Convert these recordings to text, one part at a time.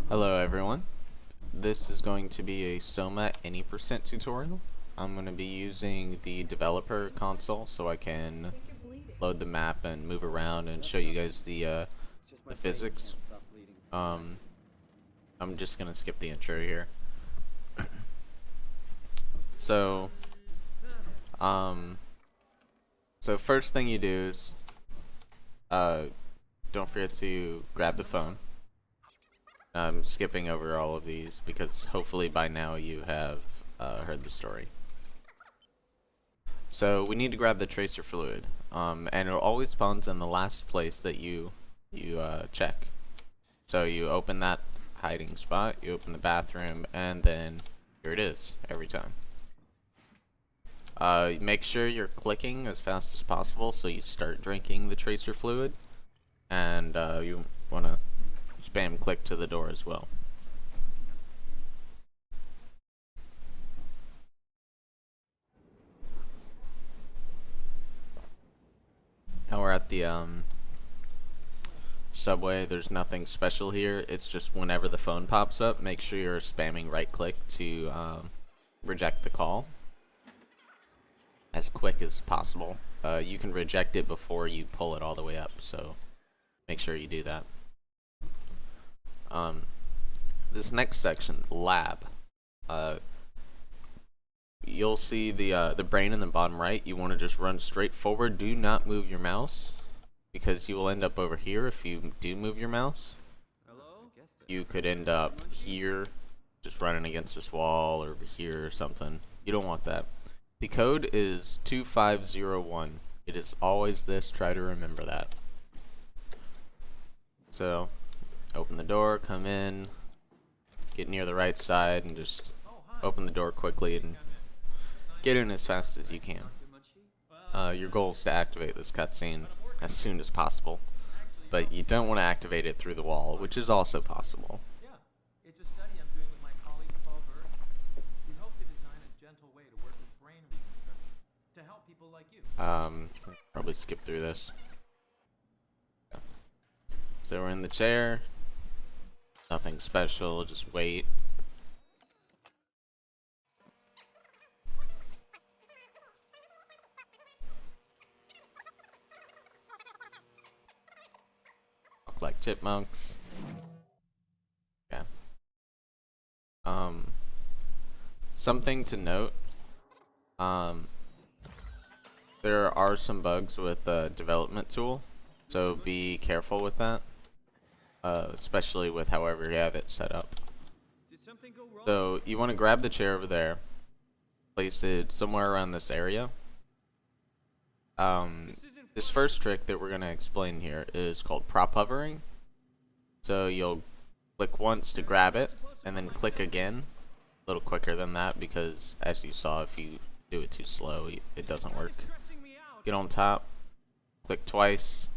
Hello everyone. This is going to be a SOMA Any % tutorial. I'm going to be using the developer console so I can load the map and move around and show you guys the physics. I'm just going to skip the intro here. So, first thing you do is don't forget to grab the phone. I'm skipping over all of these because hopefully by now you have heard the story. So we need to grab the tracer fluid, and it always spawns in the last place that you check. So you open that hiding spot, you open the bathroom, and then here it is every time. Make sure you're clicking as fast as possible so you start drinking the tracer fluid, and you want to spam click to the door as well. Now we're at the subway. There's nothing special here. It's just whenever the phone pops up, make sure you're spamming right click to reject the call as quick as possible. You can reject it before you pull it all the way up, so make sure you do that. This next section, lab, you'll see the brain in the bottom right. You want to just run straight forward. Do not move your mouse because you will end up over here if you do move your mouse. You could end up here just running against this wall or over here or something. You don't want that. The code is 2501. It is always this. Try to remember that. So open the door, come in, get near the right side, and just open the door quickly and get in as fast as you can. Your goal is to activate this cutscene as soon as possible, but you don't want to activate it through the wall, which is also possible. Yeah, it's a study I'm doing with my colleague Paul Bird. We hope to design a gentle way to work with brain reconstruction to help people like you. Probably skip through this. So we're in the chair. Nothing special, just wait. Walk like chipmunks. Yeah. Something to note. There are some bugs with the development tool, so be careful with that. Especially with however you have it set up. So you want to grab the chair over there, place it somewhere around this area. This first trick that we're going to explain here is called prop hovering. So you'll click once to grab it, and then click again, a little quicker than that, because as you saw, if you do it too slow, it doesn't work. Get on top, click twice,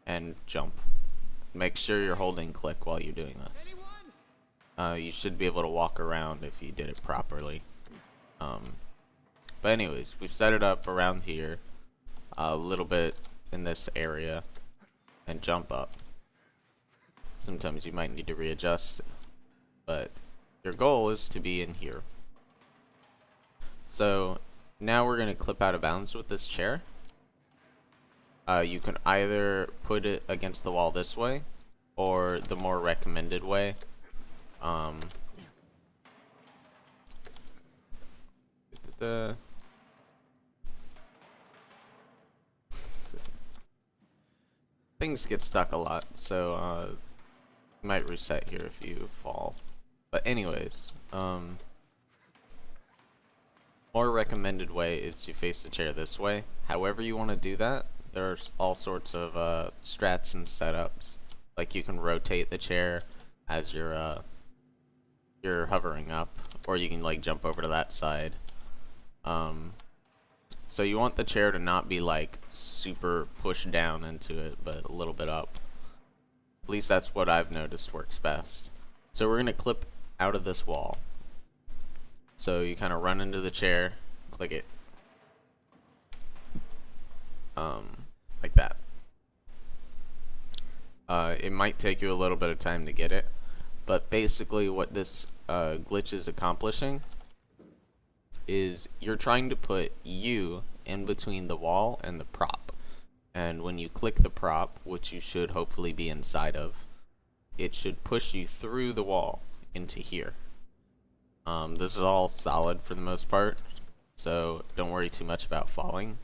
and jump. Make sure you're holding click while you're doing this. You should be able to walk around if you did it properly. But anyways, we set it up around here, a little bit in this area, and jump up. Sometimes you might need to readjust, but your goal is to be in here. So now we're going to clip out of bounds with this chair. You can either put it against the wall this way, or the more recommended way. Things get stuck a lot, so you might reset here if you fall. But anyways, more recommended way is to face the chair this way. However you want to do that, there's all sorts of strats and setups. Like you can rotate the chair as you're hovering up, or you can like jump over to that side. So you want the chair to not be like super pushed down into it, but a little bit up. At least that's what I've noticed works best. So we're gonna clip out of this wall. So you kind of run into the chair, click it. Like that. It might take you a little bit of time to get it, but basically what this glitch is accomplishing is you're trying to put you in between the wall and the prop. And when you click the prop, which you should hopefully be inside of, it should push you through the wall into here. This is all solid for the most part, so don't worry too much about falling.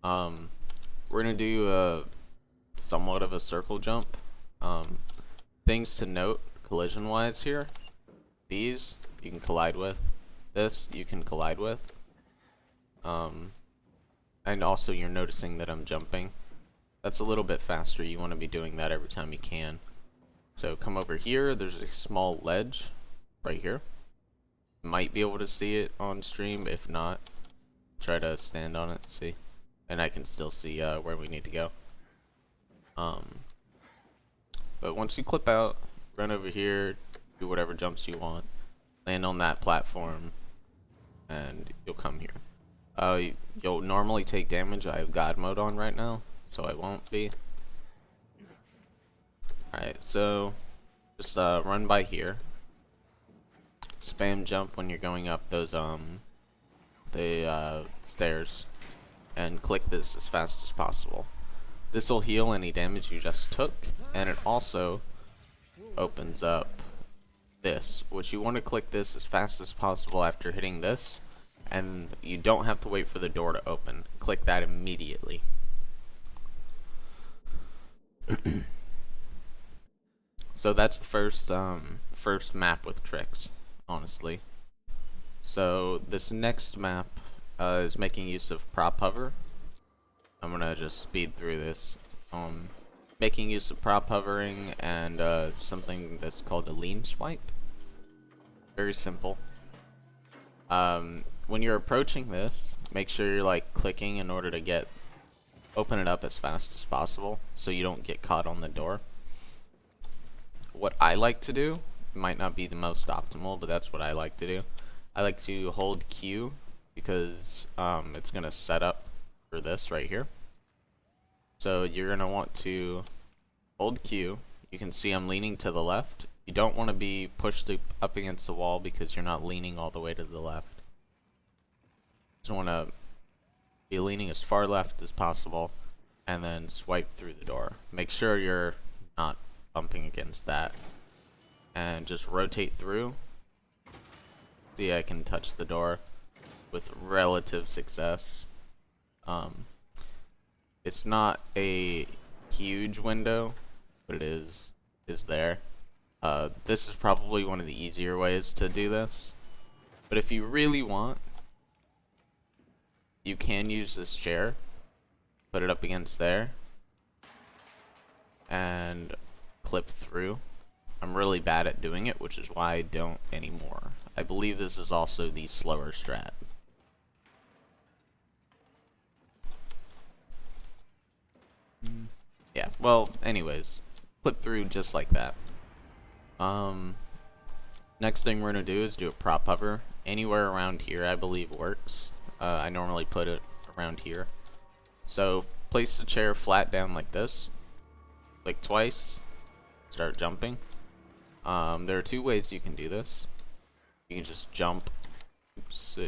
We're gonna do a somewhat of a circle jump. Things to note collision wise here: these you can collide with, this you can collide with, and also you're noticing that I'm jumping. That's a little bit faster. You want to be doing that every time you can. So come over here, there's a small ledge right here. Might be able to see it on stream. If not, try to stand on it, see, and I can still see where we need to go. But once you clip out, run over here, do whatever jumps you want, land on that platform, and you'll come here. You'll normally take damage. I have God mode on right now, so I won't be. Alright, so just run by here. Spam jump when you're going up those stairs, and click this as fast as possible. This will heal any damage you just took, and it also opens up this, which you want to click this as fast as possible after hitting this, and you don't have to wait for the door to open. Click that immediately. So that's the first map with tricks, honestly. So this next map is making use of prop hover. I'm gonna just speed through this. Making use of prop hovering and something that's called a lean swipe. Very simple. When you're approaching this, make sure you're like clicking in order to open it up as fast as possible, so you don't get caught on the door. What I like to do, might not be the most optimal, but that's what I like to do. I like to hold Q because it's gonna set up for this right here. So you're gonna want to hold Q. You can see I'm leaning to the left. You don't want to be pushed up against the wall because you're not leaning all the way to the left. Just want to be leaning as far left as possible and then swipe through the door. Make sure you're not bumping against that, and just rotate through. See, I can touch the door with relative success. It's not a huge window, but it is there. This is probably one of the easier ways to do this, but if you really want, you can use this chair, put it up against there, and clip through. I'm really bad at doing it, which is why I don't anymore. I believe this is also the slower strat. Yeah, well, anyways, clip through just like that. Next thing we're gonna do is do a prop hover. Anywhere around here I believe works. I normally put it around here. So place the chair flat down like this, click twice, start jumping. There are two ways you can do this. You can just jump. Oops.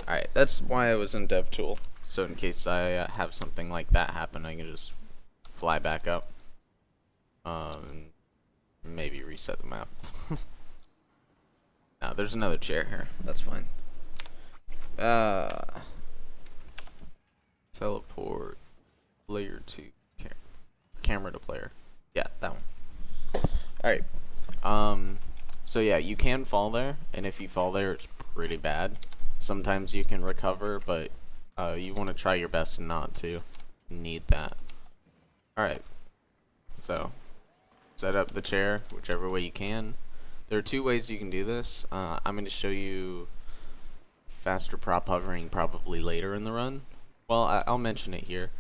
Alright, that's why I was in DevTool. So in case I have something like that happen, I can just fly back up. Maybe reset the map. Now there's another chair here. That's fine. Teleport player to camera to player. Yeah, that one. Alright. So yeah, you can fall there, and if you fall there, it's pretty bad. Sometimes you can recover, but you want to try your best not to need that. Alright. So set up the chair whichever way you can. There are two ways you can do this. I'm going to show you faster prop hovering probably later in the run. Well, I'll mention it here.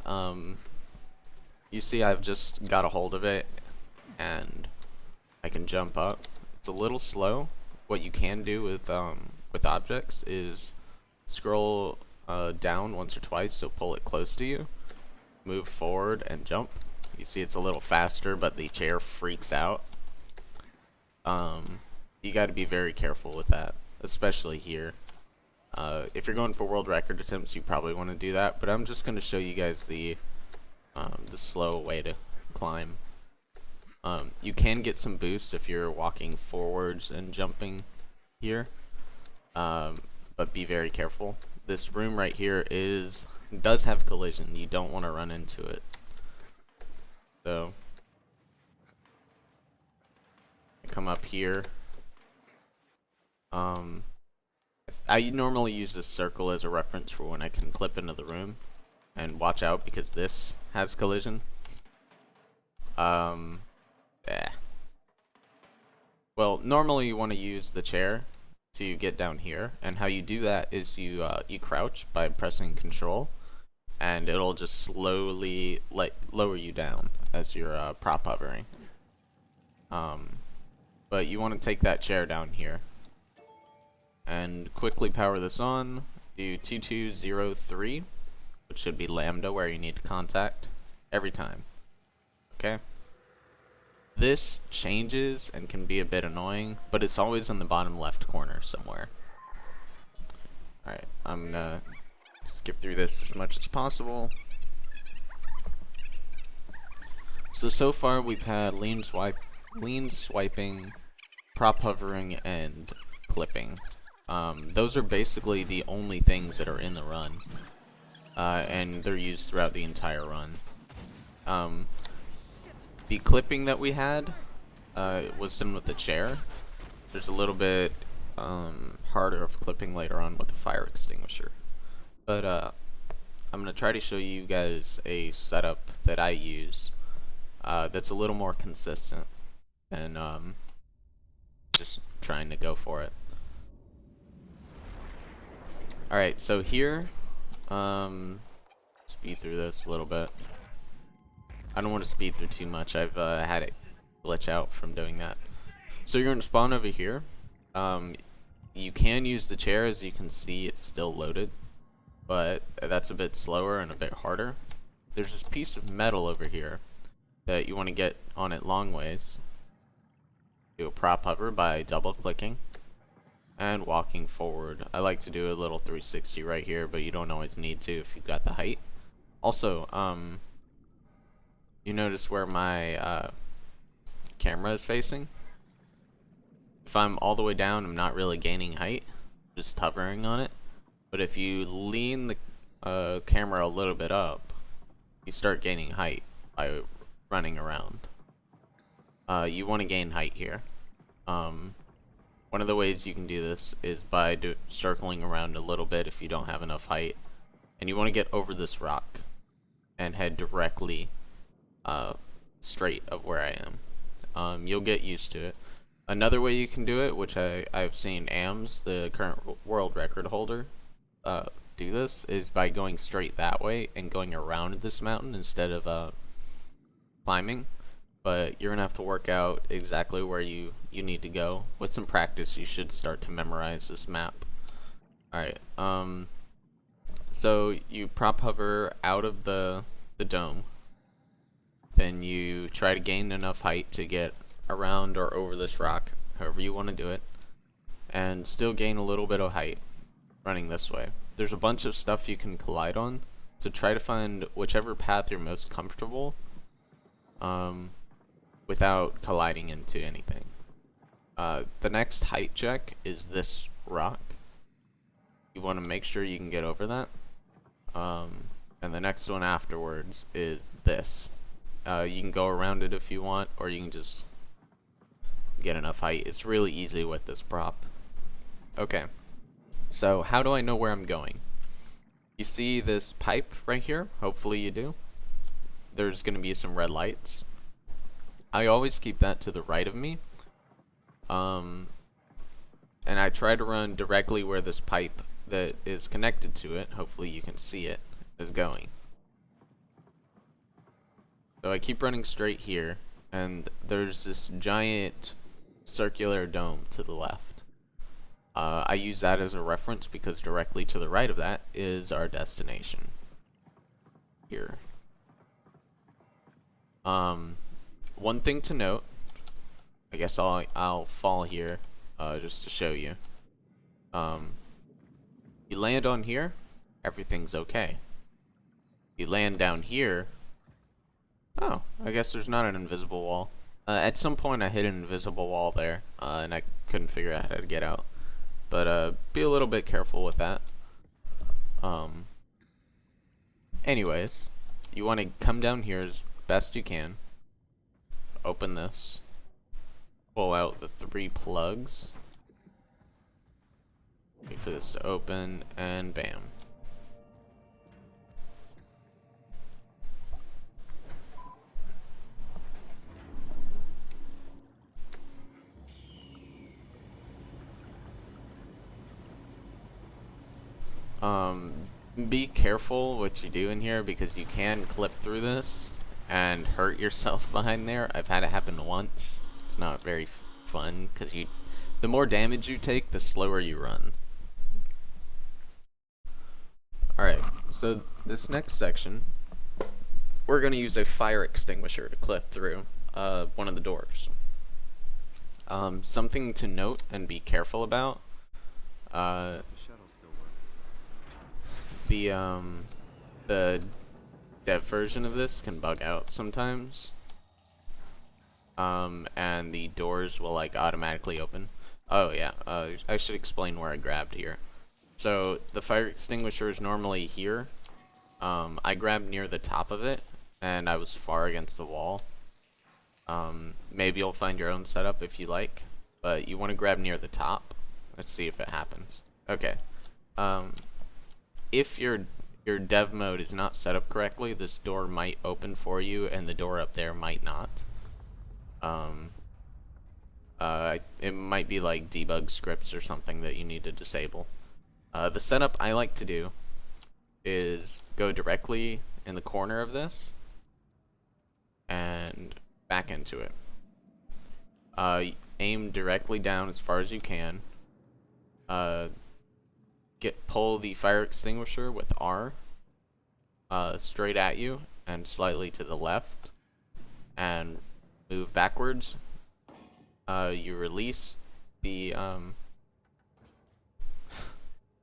You see I've just got a hold of it and I can jump up. It's a little slow. What you can do with objects is scroll down once or twice, so pull it close to you, move forward and jump. You see it's a little faster, but the chair freaks out. You got to be very careful with that, especially here. If you're going for world record attempts, you probably want to do that, but I'm just going to show you guys the slow way to climb. You can get some boosts if you're walking forwards and jumping here, but be very careful. This room right here does have collision. You don't want to run into it. So come up here. I normally use this circle as a reference for when I can clip into the room, and watch out because this has collision. Well, normally you want to use the chair to get down here, and how you do that is you crouch by pressing Control, and it'll just slowly lower you down as you're prop hovering. But you want to take that chair down here and quickly power this on. Do 2203, which should be lambda where you need to contact every time. Okay. This changes and can be a bit annoying, but it's always in the bottom left corner somewhere. Alright, I'm gonna skip through this as much as possible. So far we've had lean swiping, prop hovering, and clipping. Those are basically the only things that are in the run, and they're used throughout the entire run. The clipping that we had was done with the chair. There's a little bit harder of clipping later on with the fire extinguisher. But I'm going to try to show you guys a setup that I use that's a little more consistent, and just trying to go for it. Alright, so here, speed through this a little bit. I don't want to speed through too much. I've had it glitch out from doing that. So you're going to spawn over here. You can use the chair. As you can see, it's still loaded, but that's a bit slower and a bit harder. There's this piece of metal over here that you want to get on it long ways. Do a prop hover by double clicking and walking forward. I like to do a little 360 right here, but you don't always need to if you've got the height. Also, you notice where my camera is facing? If I'm all the way down, I'm not really gaining height, just hovering on it. But if you lean the camera a little bit up, you start gaining height by running around. You want to gain height here. One of the ways you can do this is by circling around a little bit if you don't have enough height. And you want to get over this rock and head directly straight of where I am. You'll get used to it. Another way you can do it, which I've seen AMS, the current world record holder, do this, is by going straight that way and going around this mountain instead of climbing. But you're gonna have to work out exactly where you need to go. With some practice, you should start to memorize this map. Alright, so you prop hover out of the dome. Then you try to gain enough height to get around or over this rock, however you want to do it, and still gain a little bit of height running this way. There's a bunch of stuff you can collide on, so try to find whichever path you're most comfortable without colliding into anything. The next height check is this rock. You want to make sure you can get over that. And the next one afterwards is this. You can go around it if you want, or you can just get enough height. It's really easy with this prop. Okay, so how do I know where I'm going? You see this pipe right here? Hopefully you do. There's going to be some red lights. I always keep that to the right of me. And I try to run directly where this pipe that is connected to it, hopefully you can see it, is going. So I keep running straight here, and there's this giant circular dome to the left. I use that as a reference because directly to the right of that is our destination. Here. One thing to note, I guess I'll fall here, just to show you. You land on here, everything's okay. You land down here. Oh, I guess there's not an invisible wall. At some point I hit an invisible wall there, and I couldn't figure out how to get out. But be a little bit careful with that. Anyways, you want to come down here as best you can. Open this. Pull out the 3 plugs. Wait for this to open, and bam. Be careful what you do in here because you can clip through this and hurt yourself behind there. I've had it happen once. It's not very fun because the more damage you take, the slower you run. Alright, so this next section, we're going to use a fire extinguisher to clip through one of the doors. Something to note and be careful about. The dev version of this can bug out sometimes. And the doors will like automatically open. Oh yeah, I should explain where I grabbed here. So the fire extinguisher is normally here. I grabbed near the top of it and I was far against the wall. Maybe you'll find your own setup if you like, but you want to grab near the top. Let's see if it happens. Okay. If your dev mode is not set up correctly, this door might open for you and the door up there might not. It might be like debug scripts or something that you need to disable. The setup I like to do is go directly in the corner of this and back into it. Aim directly down as far as you can. Pull the fire extinguisher with R straight at you and slightly to the left and move backwards. You release the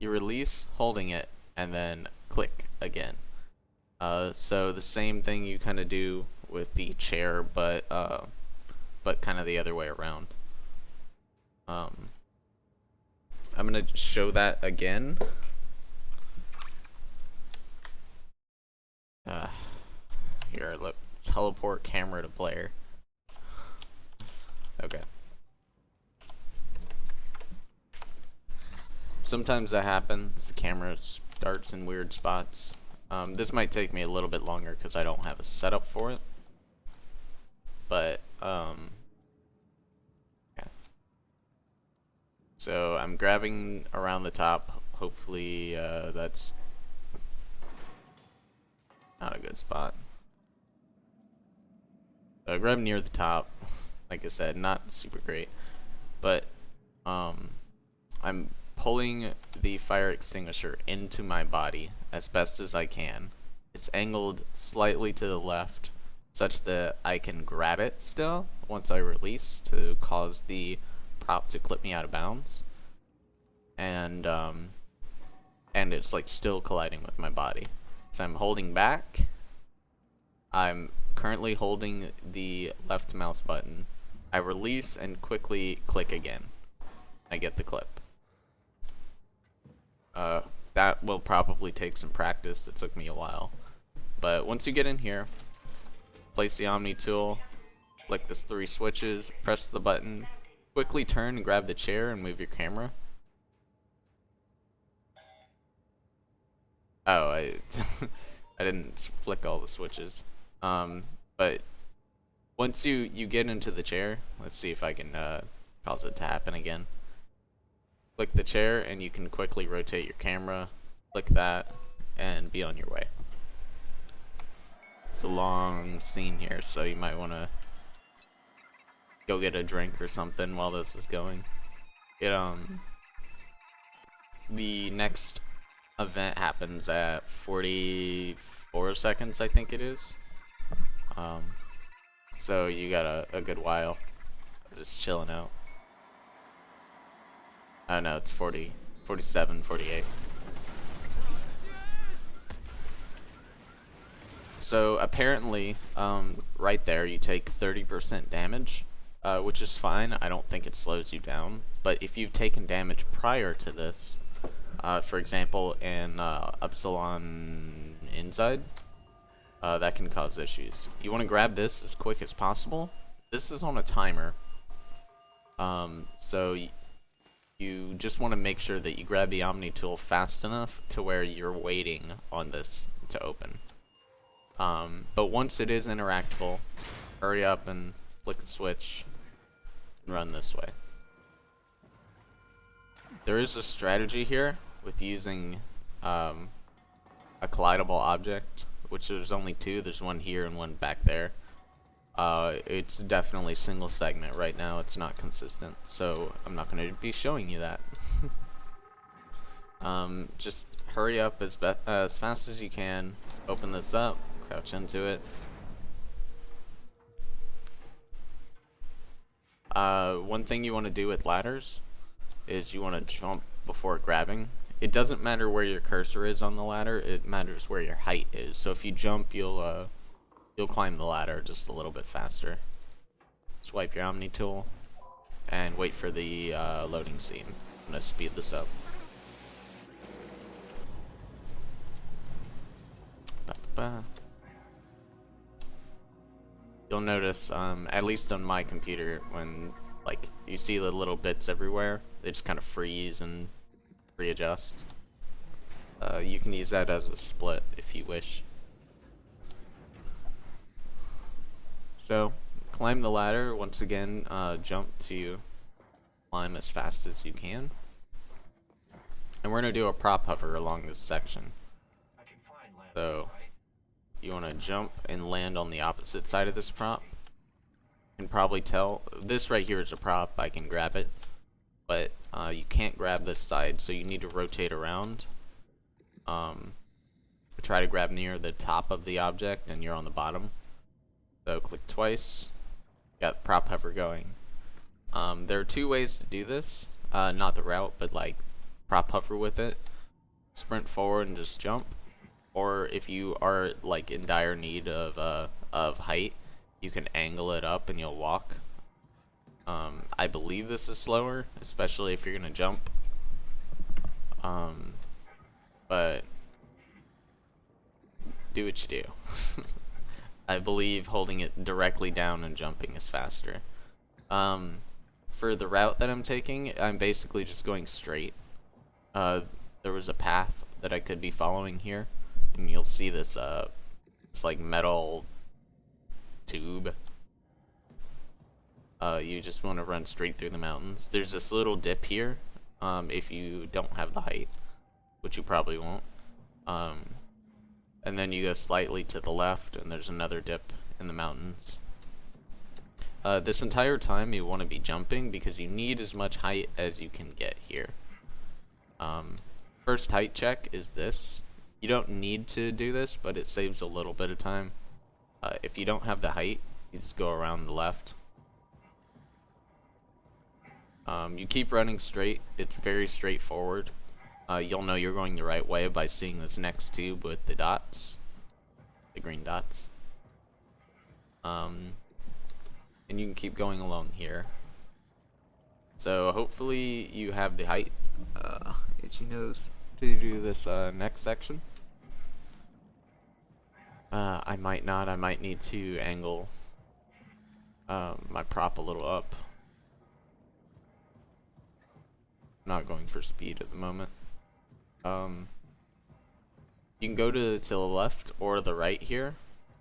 you release holding it and then click again. So the same thing you kind of do with the chair, but kind of the other way around. I'm gonna show that again. Here, look, teleport camera to Blair. Okay. Sometimes that happens. The camera starts in weird spots. This might take me a little bit longer because I don't have a setup for it. But yeah. So I'm grabbing around the top. Hopefully that's not a good spot. So I grab near the top. Like I said, not super great. But I'm pulling the fire extinguisher into my body as best as I can. It's angled slightly to the left such that I can grab it still once I release to cause the prop to clip me out of bounds. And it's like still colliding with my body. So I'm holding back. I'm currently holding the left mouse button. I release and quickly click again. I get the clip. That will probably take some practice. It took me a while. But once you get in here, place the Omni tool, click the 3 switches, press the button, quickly turn and grab the chair and move your camera. Oh, I didn't flick all the switches. But once you get into the chair, let's see if I can cause it to happen again. Click the chair and you can quickly rotate your camera, click that, and be on your way. It's a long scene here, so you might want to go get a drink or something while this is going. The next event happens at 44 seconds, I think it is. So you got a good while just chilling out. Oh no, it's 40, 47, 48. So apparently, right there you take 30% damage, which is fine. I don't think it slows you down. But if you've taken damage prior to this, for example, in Upsilon Inside, that can cause issues. You want to grab this as quick as possible. This is on a timer, so you just want to make sure that you grab the Omni tool fast enough to where you're waiting on this to open. But once it is interactable, hurry up and flick the switch and run this way. There is a strategy here with using a collidable object, which there's only two. There's one here and one back there. It's definitely single segment right now. It's not consistent, so I'm not going to be showing you that. Just hurry up as fast as you can. Open this up. Crouch into it. One thing you want to do with ladders is you want to jump before grabbing. It doesn't matter where your cursor is on the ladder, it matters where your height is. So if you jump, you'll climb the ladder just a little bit faster. Swipe your Omni tool and wait for the loading scene. I'm gonna speed this up. Ba-ba-ba. You'll notice, at least on my computer, when like you see the little bits everywhere, they just kind of freeze and readjust. You can use that as a split if you wish. So, climb the ladder. Once again, jump to climb as fast as you can. And we're going to do a prop hover along this section. So, you want to jump and land on the opposite side of this prop. You can probably tell, this right here is a prop, I can grab it. But you can't grab this side, so you need to rotate around. Try to grab near the top of the object, and you're on the bottom. So click twice. Got the prop hover going. There are two ways to do this. Not the route, but like prop hover with it. Sprint forward and just jump. Or if you are like in dire need of height, you can angle it up and you'll walk. I believe this is slower, especially if you're gonna jump. But do what you do. I believe holding it directly down and jumping is faster. For the route that I'm taking, I'm basically just going straight. There was a path that I could be following here, and you'll see this it's like metal tube. You just want to run straight through the mountains. There's this little dip here, if you don't have the height, which you probably won't. And then you go slightly to the left, and there's another dip in the mountains. This entire time you want to be jumping because you need as much height as you can get here. First height check is this. You don't need to do this, but it saves a little bit of time. If you don't have the height, you just go around the left. You keep running straight. It's very straightforward. You'll know you're going the right way by seeing this next tube with the dots, the green dots. And you can keep going along here. So hopefully you have the height, itchy nose, to do this next section. I might not. I might need to angle my prop a little up. I'm not going for speed at the moment. You can go to the left or the right here.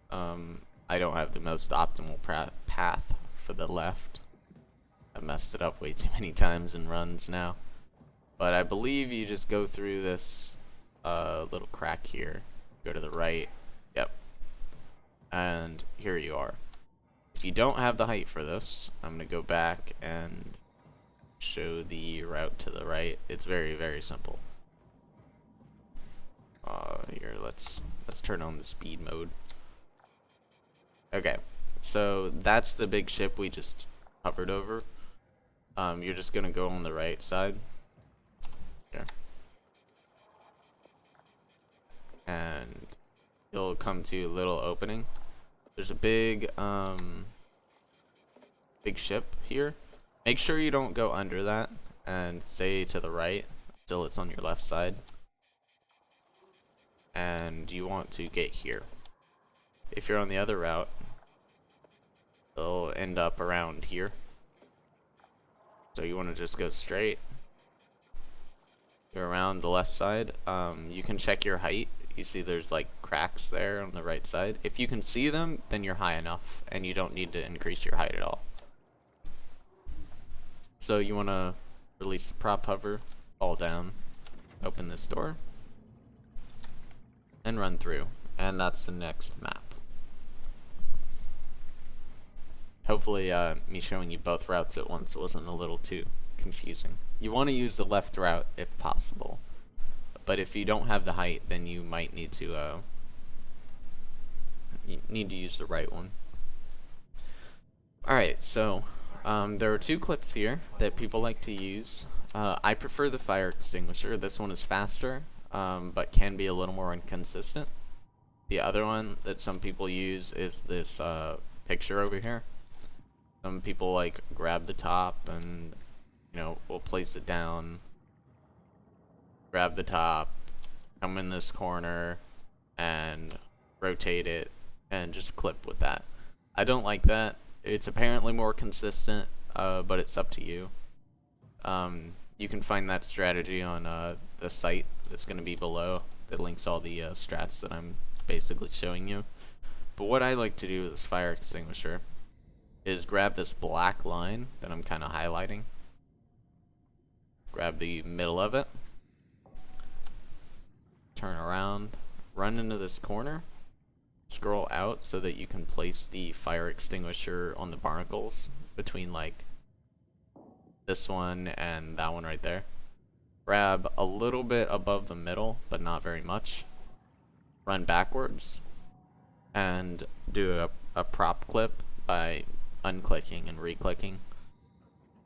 I don't have the most optimal path for the left. I messed it up way too many times in runs now. But I believe you just go through this little crack here. Go to the right. Yep. And here you are. If you don't have the height for this, I'm going to go back and show the route to the right. It's very, very simple. Here, let's turn on the speed mode. Okay, so that's the big ship we just hovered over. You're just gonna go on the right side here, and you'll come to a little opening. There's a big big ship here. Make sure you don't go under that and stay to the right until it's on your left side. And you want to get here. If you're on the other route, it'll end up around here. So you want to just go straight. You're around the left side. You can check your height. You see there's like cracks there on the right side. If you can see them, then you're high enough and you don't need to increase your height at all. So you want to release the prop hover, fall down, open this door, and run through. And that's the next map. Hopefully me showing you both routes at once wasn't a little too confusing. You want to use the left route if possible. But if you don't have the height, then you might need to use the right one. Alright, so there are two clips here that people like to use. I prefer the fire extinguisher. This one is faster, but can be a little more inconsistent. The other one that some people use is this picture over here. Some people like grab the top and, you know, will place it down, grab the top, come in this corner, and rotate it, and just clip with that. I don't like that. It's apparently more consistent, but it's up to you. You can find that strategy on the site that's going to be below that links all the strats that I'm basically showing you. But what I like to do with this fire extinguisher is grab this black line that I'm kind of highlighting, grab the middle of it, turn around, run into this corner, scroll out so that you can place the fire extinguisher on the barnacles between like this one and that one right there. Grab a little bit above the middle, but not very much. Run backwards and do a prop clip by unclicking and re-clicking.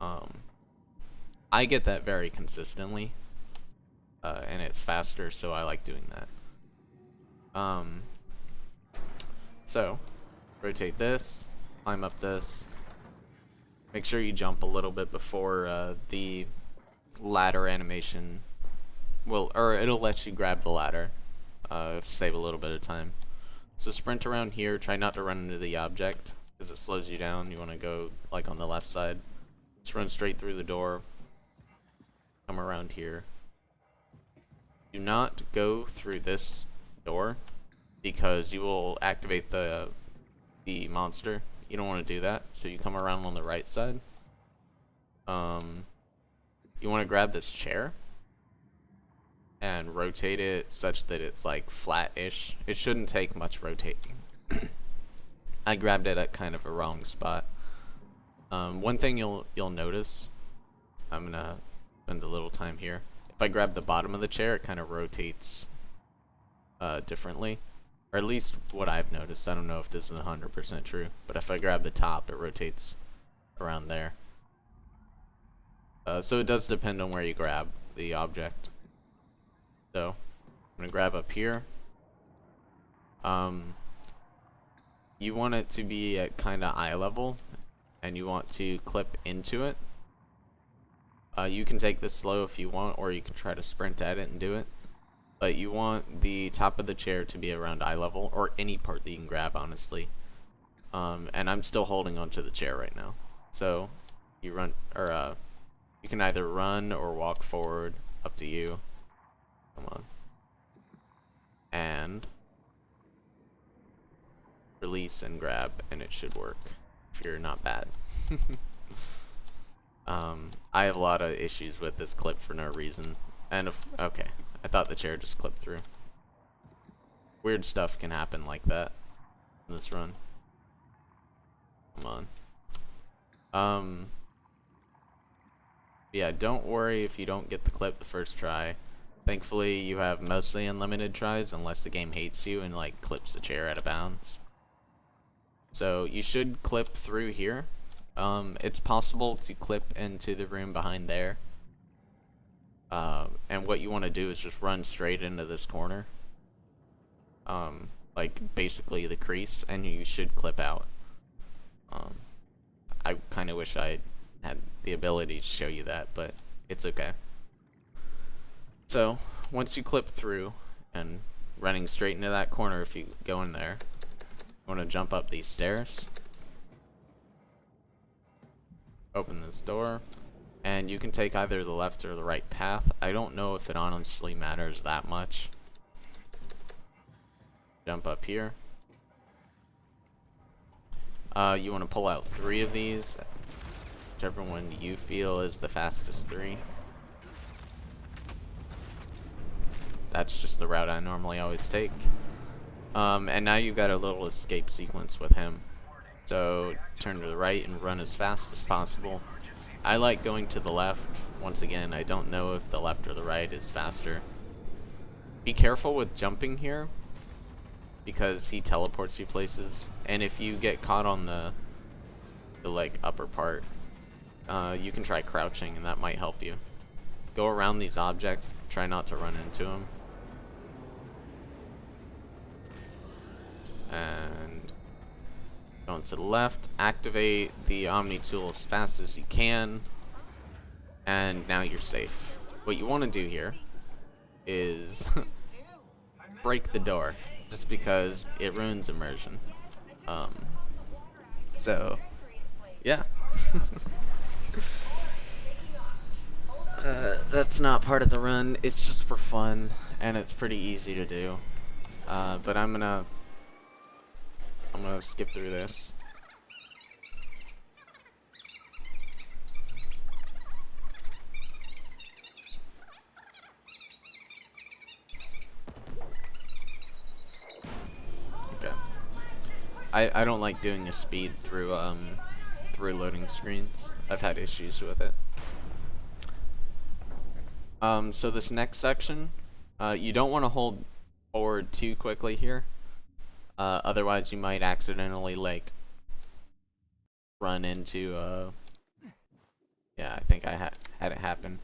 I get that very consistently, and it's faster, so I like doing that. So rotate this, climb up this. Make sure you jump a little bit before the ladder animation or it'll let you grab the ladder, save a little bit of time. So sprint around here, try not to run into the object because it slows you down. You want to go like on the left side. Just run straight through the door, come around here. Do not go through this door because you will activate the monster. You don't want to do that, so you come around on the right side. You want to grab this chair and rotate it such that it's like flat-ish. It shouldn't take much rotating. I grabbed it at kind of a wrong spot. One thing you'll notice, I'm gonna spend a little time here. If I grab the bottom of the chair, it kind of rotates differently. Or at least what I've noticed. I don't know if this is 100% true, but if I grab the top, it rotates around there. So it does depend on where you grab the object. So I'm gonna grab up here. You want it to be at kind of eye level, and you want to clip into it. You can take this slow if you want, or you can try to sprint at it and do it. But you want the top of the chair to be around eye level, or any part that you can grab, honestly. And I'm still holding onto the chair right now. So you run, or you can either run or walk forward, up to you. Come on. And release and grab, and it should work if you're not bad. I have a lot of issues with this clip for no reason. And okay, I thought the chair just clipped through. Weird stuff can happen like that in this run. Come on. Yeah, don't worry if you don't get the clip the first try. Thankfully, you have mostly unlimited tries unless the game hates you and like clips the chair out of bounds. So you should clip through here. It's possible to clip into the room behind there. And what you want to do is just run straight into this corner. Like basically the crease, and you should clip out. I kind of wish I had the ability to show you that, but it's okay. So once you clip through and running straight into that corner, if you go in there, you want to jump up these stairs, open this door, and you can take either the left or the right path. I don't know if it honestly matters that much. Jump up here. You want to pull out 3 of these, whichever one you feel is the fastest 3. That's just the route I normally always take. And now you've got a little escape sequence with him. So turn to the right and run as fast as possible. I like going to the left. Once again, I don't know if the left or the right is faster. Be careful with jumping here, because he teleports you places, and if you get caught on the like upper part, you can try crouching, and that might help you. Go around these objects, try not to run into them, and going to the left, activate the Omni tool as fast as you can, and now you're safe. What you want to do here is break the door, just because it ruins immersion. So yeah. That's not part of the run, it's just for fun, and it's pretty easy to do. But I'm gonna skip through this. Okay. I don't like doing a speed through loading screens. I've had issues with it. So this next section, you don't want to hold forward too quickly here. Otherwise you might accidentally like run into yeah, I think I had it happen.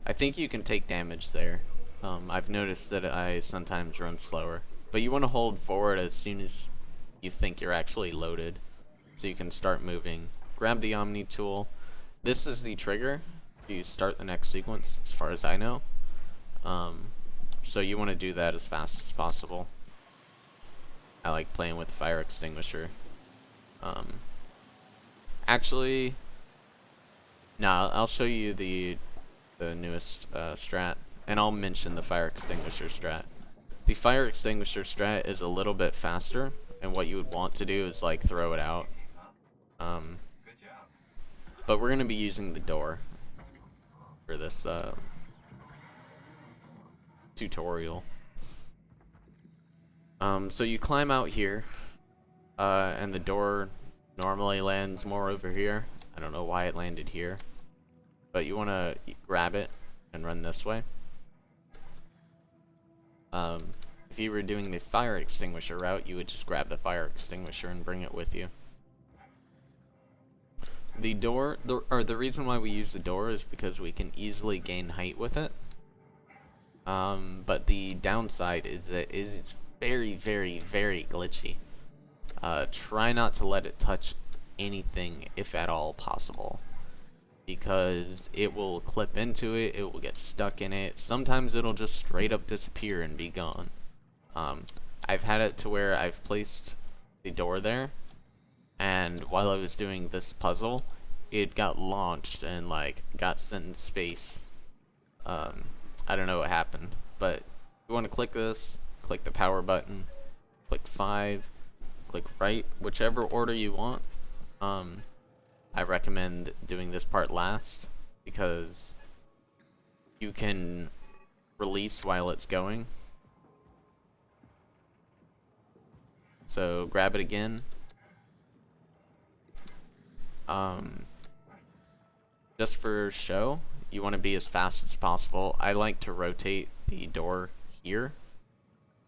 I think you can take damage there. I've noticed that I sometimes run slower, but you want to hold forward as soon as you think you're actually loaded, so you can start moving. Grab the Omni tool. This is the trigger to start the next sequence, as far as I know. So you want to do that as fast as possible. I like playing with the fire extinguisher. Actually, nah, I'll show you the newest strat, and I'll mention the fire extinguisher strat. The fire extinguisher strat is a little bit faster, and what you would want to do is like throw it out. But we're gonna be using the door for this tutorial. So you climb out here, and the door normally lands more over here. I don't know why it landed here, but you want to grab it and run this way. If you were doing the fire extinguisher route, you would just grab the fire extinguisher and bring it with you. The door, the reason why we use the door is because we can easily gain height with it. But the downside is that it's very, very, very glitchy. Try not to let it touch anything if at all possible, because it will clip into it, it will get stuck in it. Sometimes it'll just straight up disappear and be gone. I've had it to where I've placed the door there, and while I was doing this puzzle, it got launched and like got sent into space. I don't know what happened, but you want to click this, click the power button, click 5, click right, whichever order you want. I recommend doing this part last, because you can release while it's going. So grab it again. Just for show, you want to be as fast as possible. I like to rotate the door here,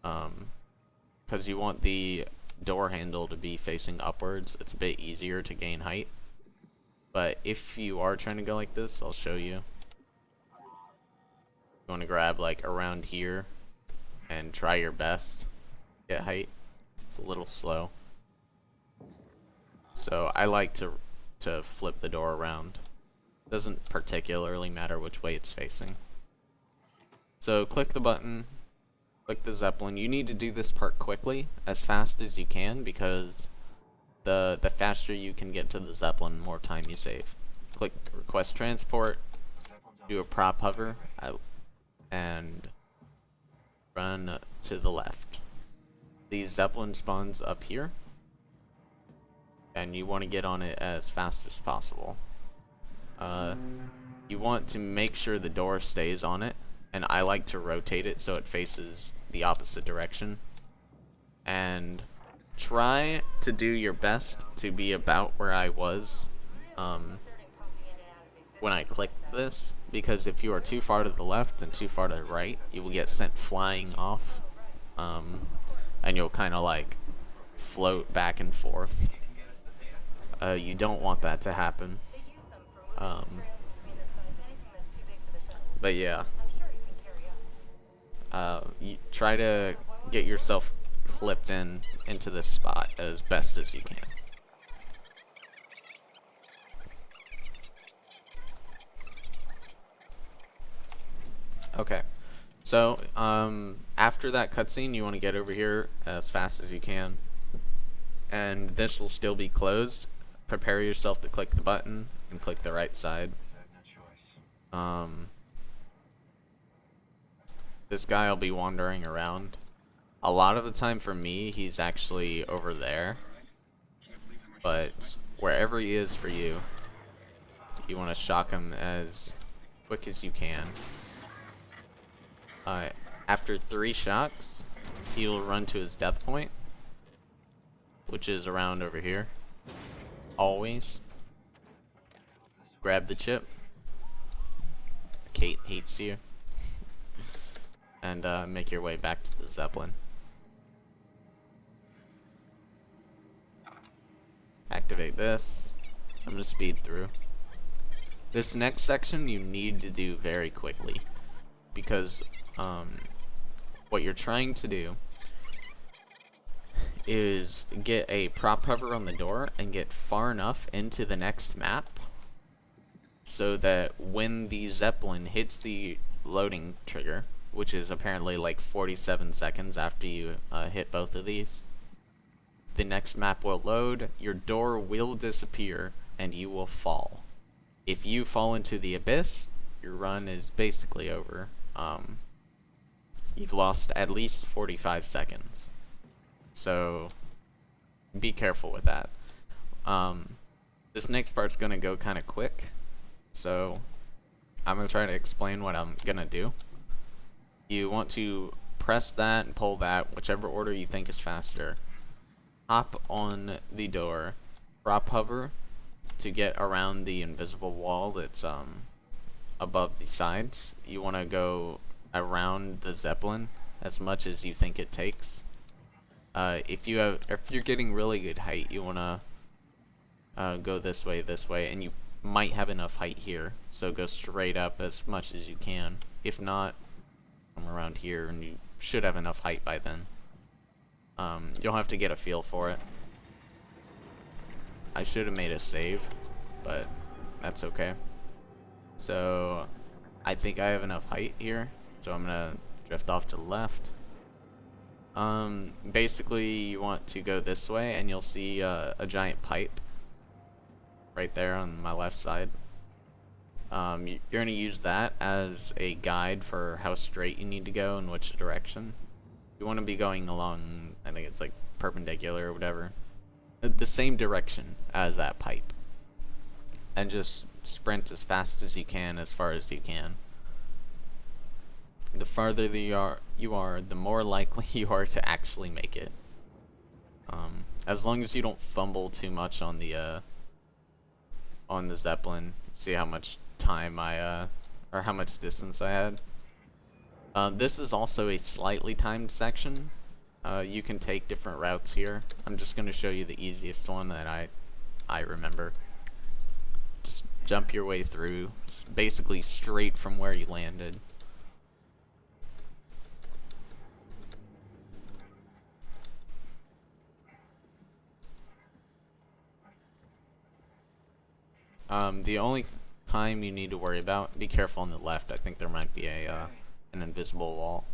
because you want the door handle to be facing upwards. It's a bit easier to gain height. But if you are trying to go like this, I'll show you. You want to grab like around here and try your best. Get height. It's a little slow. So I like to flip the door around. Doesn't particularly matter which way it's facing. So click the button, click the Zeppelin. You need to do this part quickly, as fast as you can, because the faster you can get to the Zeppelin, more time you save. Click request transport, do a prop hover, and run to the left. The Zeppelin spawns up here, and you want to get on it as fast as possible. You want to make sure the door stays on it, and I like to rotate it so it faces the opposite direction. And try to do your best to be about where I was when I clicked this, because if you are too far to the left and too far to the right, you will get sent flying off, and you'll kind of like float back and forth. You don't want that to happen. But yeah, you try to get yourself clipped into this spot as best as you can. Okay, so after that cutscene, you want to get over here as fast as you can, and this will still be closed. Prepare yourself to click the button and click the right side. This guy will be wandering around. A lot of the time for me, he's actually over there. But wherever he is for you, you want to shock him as quick as you can. After 3 shocks, he'll run to his death point, which is around over here. Always grab the chip. Kate hates you. And make your way back to the Zeppelin. Activate this. I'm gonna speed through. This next section you need to do very quickly, because what you're trying to do is get a prop hover on the door and get far enough into the next map so that when the Zeppelin hits the loading trigger, which is apparently like 47 seconds after you hit both of these, the next map will load, your door will disappear, and you will fall. If you fall into the abyss, your run is basically over. You've lost at least 45 seconds. So be careful with that. This next part's gonna go kind of quick, so I'm gonna try to explain what I'm gonna do. You want to press that and pull that, whichever order you think is faster. Hop on the door, prop hover to get around the invisible wall that's above the sides. You want to go around the Zeppelin as much as you think it takes. If you're getting really good height, you want to go this way, and you might have enough height here, so go straight up as much as you can. If not, come around here, and you should have enough height by then. You'll have to get a feel for it. I should have made a save, but that's okay. So I think I have enough height here, so I'm gonna drift off to the left. Basically you want to go this way, and you'll see a giant pipe right there on my left side. You're going to use that as a guide for how straight you need to go and which direction. You want to be going along, I think it's like perpendicular or whatever, the same direction as that pipe, and just sprint as fast as you can, as far as you can. The farther you are, the more likely you are to actually make it. As long as you don't fumble too much on the Zeppelin. See how much time or how much distance I had. This is also a slightly timed section. You can take different routes here. I'm just going to show you the easiest one that I remember. Just jump your way through, basically straight from where you landed. The only time you need to worry about, be careful on the left, I think there might be an invisible wall.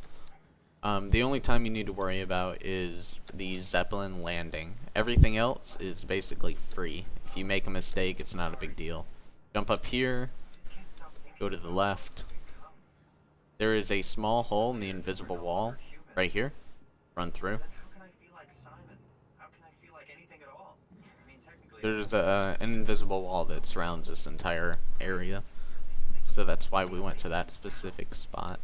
The only time you need to worry about is the Zeppelin landing. Everything else is basically free. If you make a mistake, it's not a big deal. Jump up here, go to the left. There is a small hole in the invisible wall right here. Run through. There's an invisible wall that surrounds this entire area. So that's why we went to that specific spot.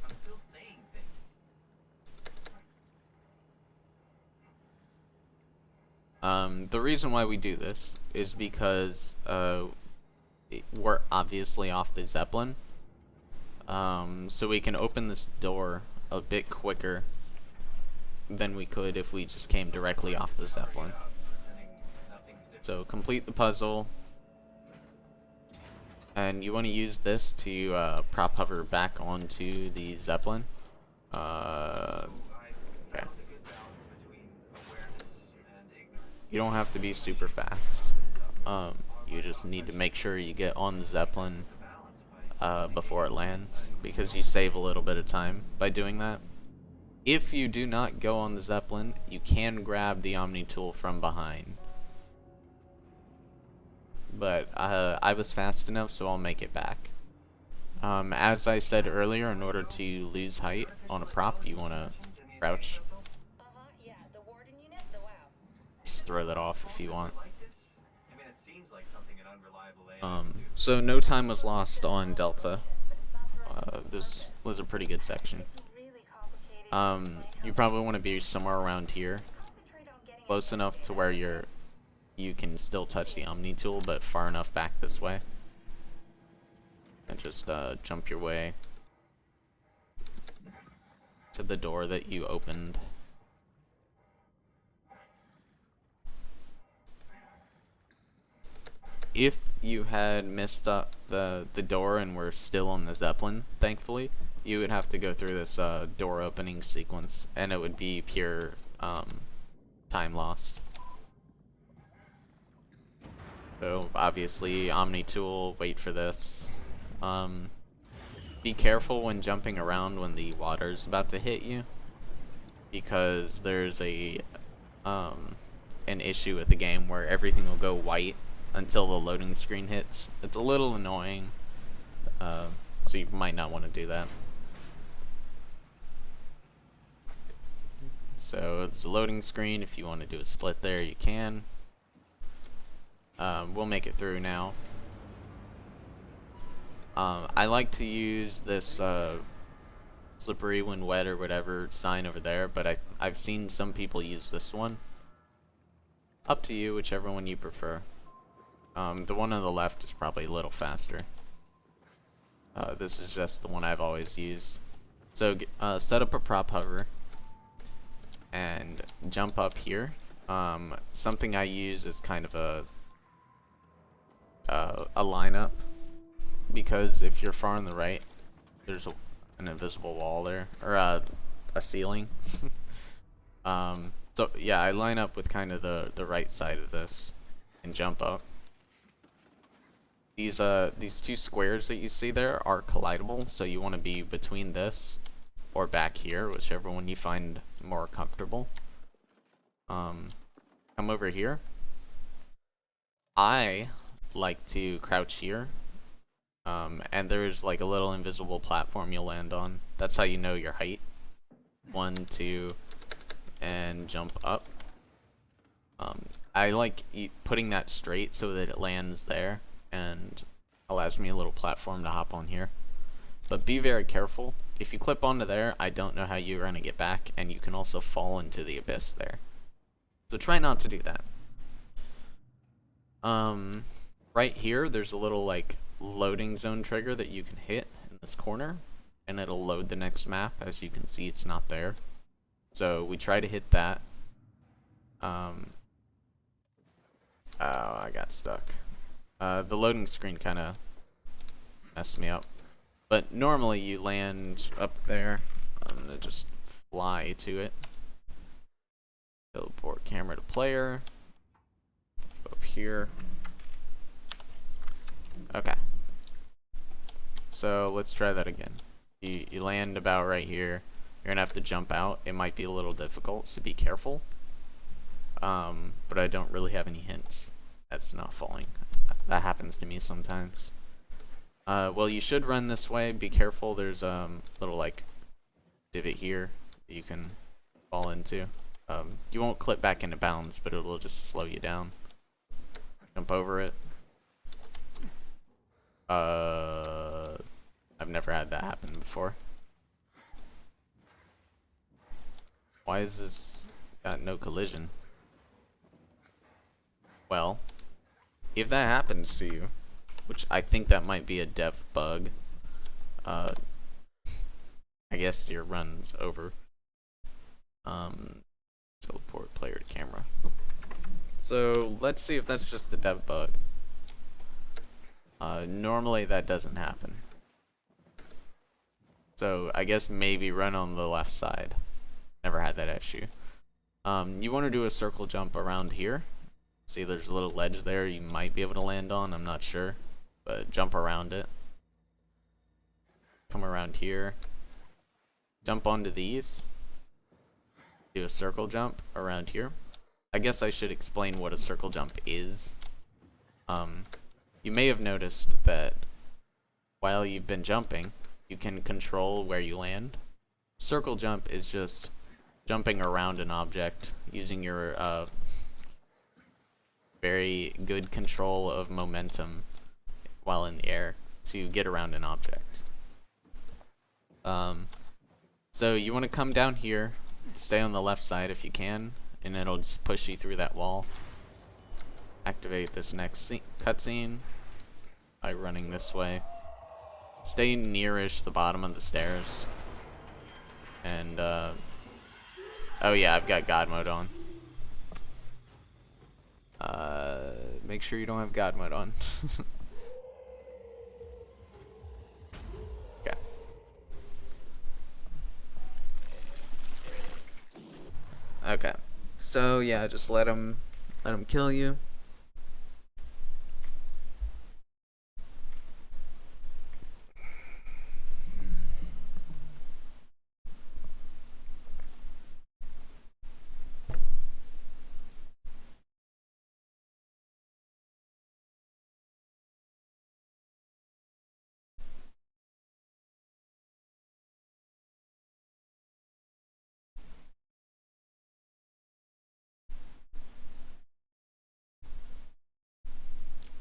The reason why we do this is because we're obviously off the Zeppelin. So we can open this door a bit quicker than we could if we just came directly off the Zeppelin. So complete the puzzle, and you want to use this to prop hover back onto the Zeppelin. Okay. You don't have to be super fast. You just need to make sure you get on the Zeppelin before it lands, because you save a little bit of time by doing that. If you do not go on the Zeppelin, you can grab the Omni tool from behind. But I was fast enough, so I'll make it back. As I said earlier, in order to lose height on a prop, you want to crouch. Just throw that off if you want. So no time was lost on Delta. This was a pretty good section. You probably want to be somewhere around here, close enough to where you can still touch the Omni tool, but far enough back this way. And just jump your way to the door that you opened. If you had missed up the door and were still on the Zeppelin, thankfully, you would have to go through this door opening sequence, and it would be pure time lost. So obviously, Omni tool, wait for this. Be careful when jumping around when the water's about to hit you, because there's an issue with the game where everything will go white until the loading screen hits. It's a little annoying, so you might not want to do that. So it's a loading screen. If you want to do a split there, you can. We'll make it through now. I like to use this slippery when wet or whatever sign over there, but I've seen some people use this one. Up to you, whichever one you prefer. The one on the left is probably a little faster. This is just the one I've always used. So set up a prop hover and jump up here. Something I use is kind of a lineup, because if you're far on the right, there's an invisible wall there, or a ceiling. So yeah, I line up with kind of the right side of this and jump up. These two squares that you see there are collidable, so you want to be between this or back here, whichever one you find more comfortable. Come over here. I like to crouch here, and there's like a little invisible platform you'll land on. That's how you know your height. 1, 2, and jump up. I like putting that straight so that it lands there and allows me a little platform to hop on here. But be very careful. If you clip onto there, I don't know how you're going to get back, and you can also fall into the abyss there. So try not to do that. Right here, there's a little like loading zone trigger that you can hit in this corner, and it'll load the next map. As you can see, it's not there. So we try to hit that. Oh, I got stuck. The loading screen kind of messed me up. But normally you land up there. I'm gonna just fly to it. Teleport camera to player. Go up here. Okay. So let's try that again. You land about right here. You're gonna have to jump out. It might be a little difficult, so be careful. But I don't really have any hints. That's not falling. That happens to me sometimes. Well, you should run this way. Be careful. There's little like divot here that you can fall into. You won't clip back into bounds, but it'll just slow you down. Jump over it. I've never had that happen before. Why is this got no collision? Well, if that happens to you, which I think that might be a dev bug, I guess your run's over. Teleport player to camera. So let's see if that's just a dev bug. Normally that doesn't happen. So I guess maybe run on the left side. Never had that issue. You want to do a circle jump around here. See, there's a little ledge there you might be able to land on. I'm not sure, but jump around it. Come around here. Jump onto these. Do a circle jump around here. I guess I should explain what a circle jump is. You may have noticed that while you've been jumping, you can control where you land. Circle jump is just jumping around an object using your very good control of momentum while in the air to get around an object. So you want to come down here, stay on the left side if you can, and it'll just push you through that wall. Activate this next cutscene by running this way. Stay nearish the bottom of the stairs. And, oh yeah, I've got God mode on. Make sure you don't have God mode on. Okay. Okay. So yeah, just let him kill you.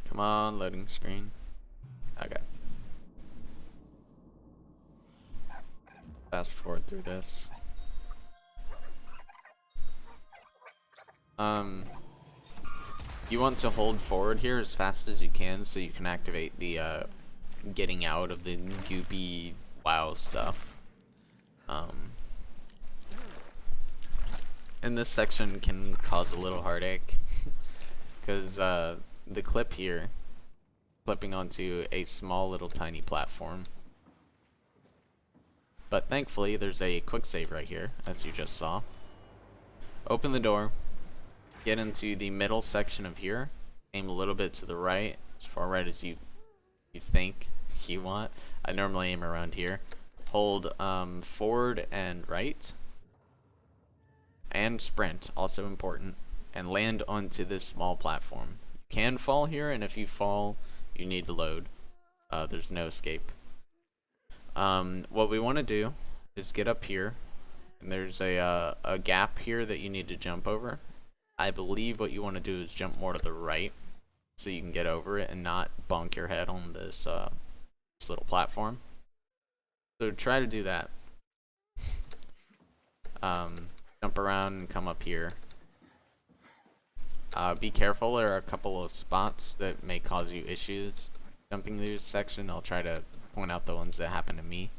Come on, loading screen. Okay. Fast forward through this. You want to hold forward here as fast as you can so you can activate the getting out of the goopy WoW stuff. And this section can cause a little heartache because the clip here, clipping onto a small little tiny platform. But thankfully there's a quick save right here, as you just saw. Open the door, get into the middle section of here, aim a little bit to the right, as far right as you think you want. I normally aim around here. Hold forward and right, and sprint, also important, and land onto this small platform. You can fall here, and if you fall, you need to load. There's no escape. What we want to do is get up here, and there's a gap here that you need to jump over. I believe what you want to do is jump more to the right, so you can get over it and not bonk your head on this little platform. So try to do that. Jump around and come up here. Be careful, there are a couple of spots that may cause you issues jumping through this section. I'll try to point out the ones that happen to me.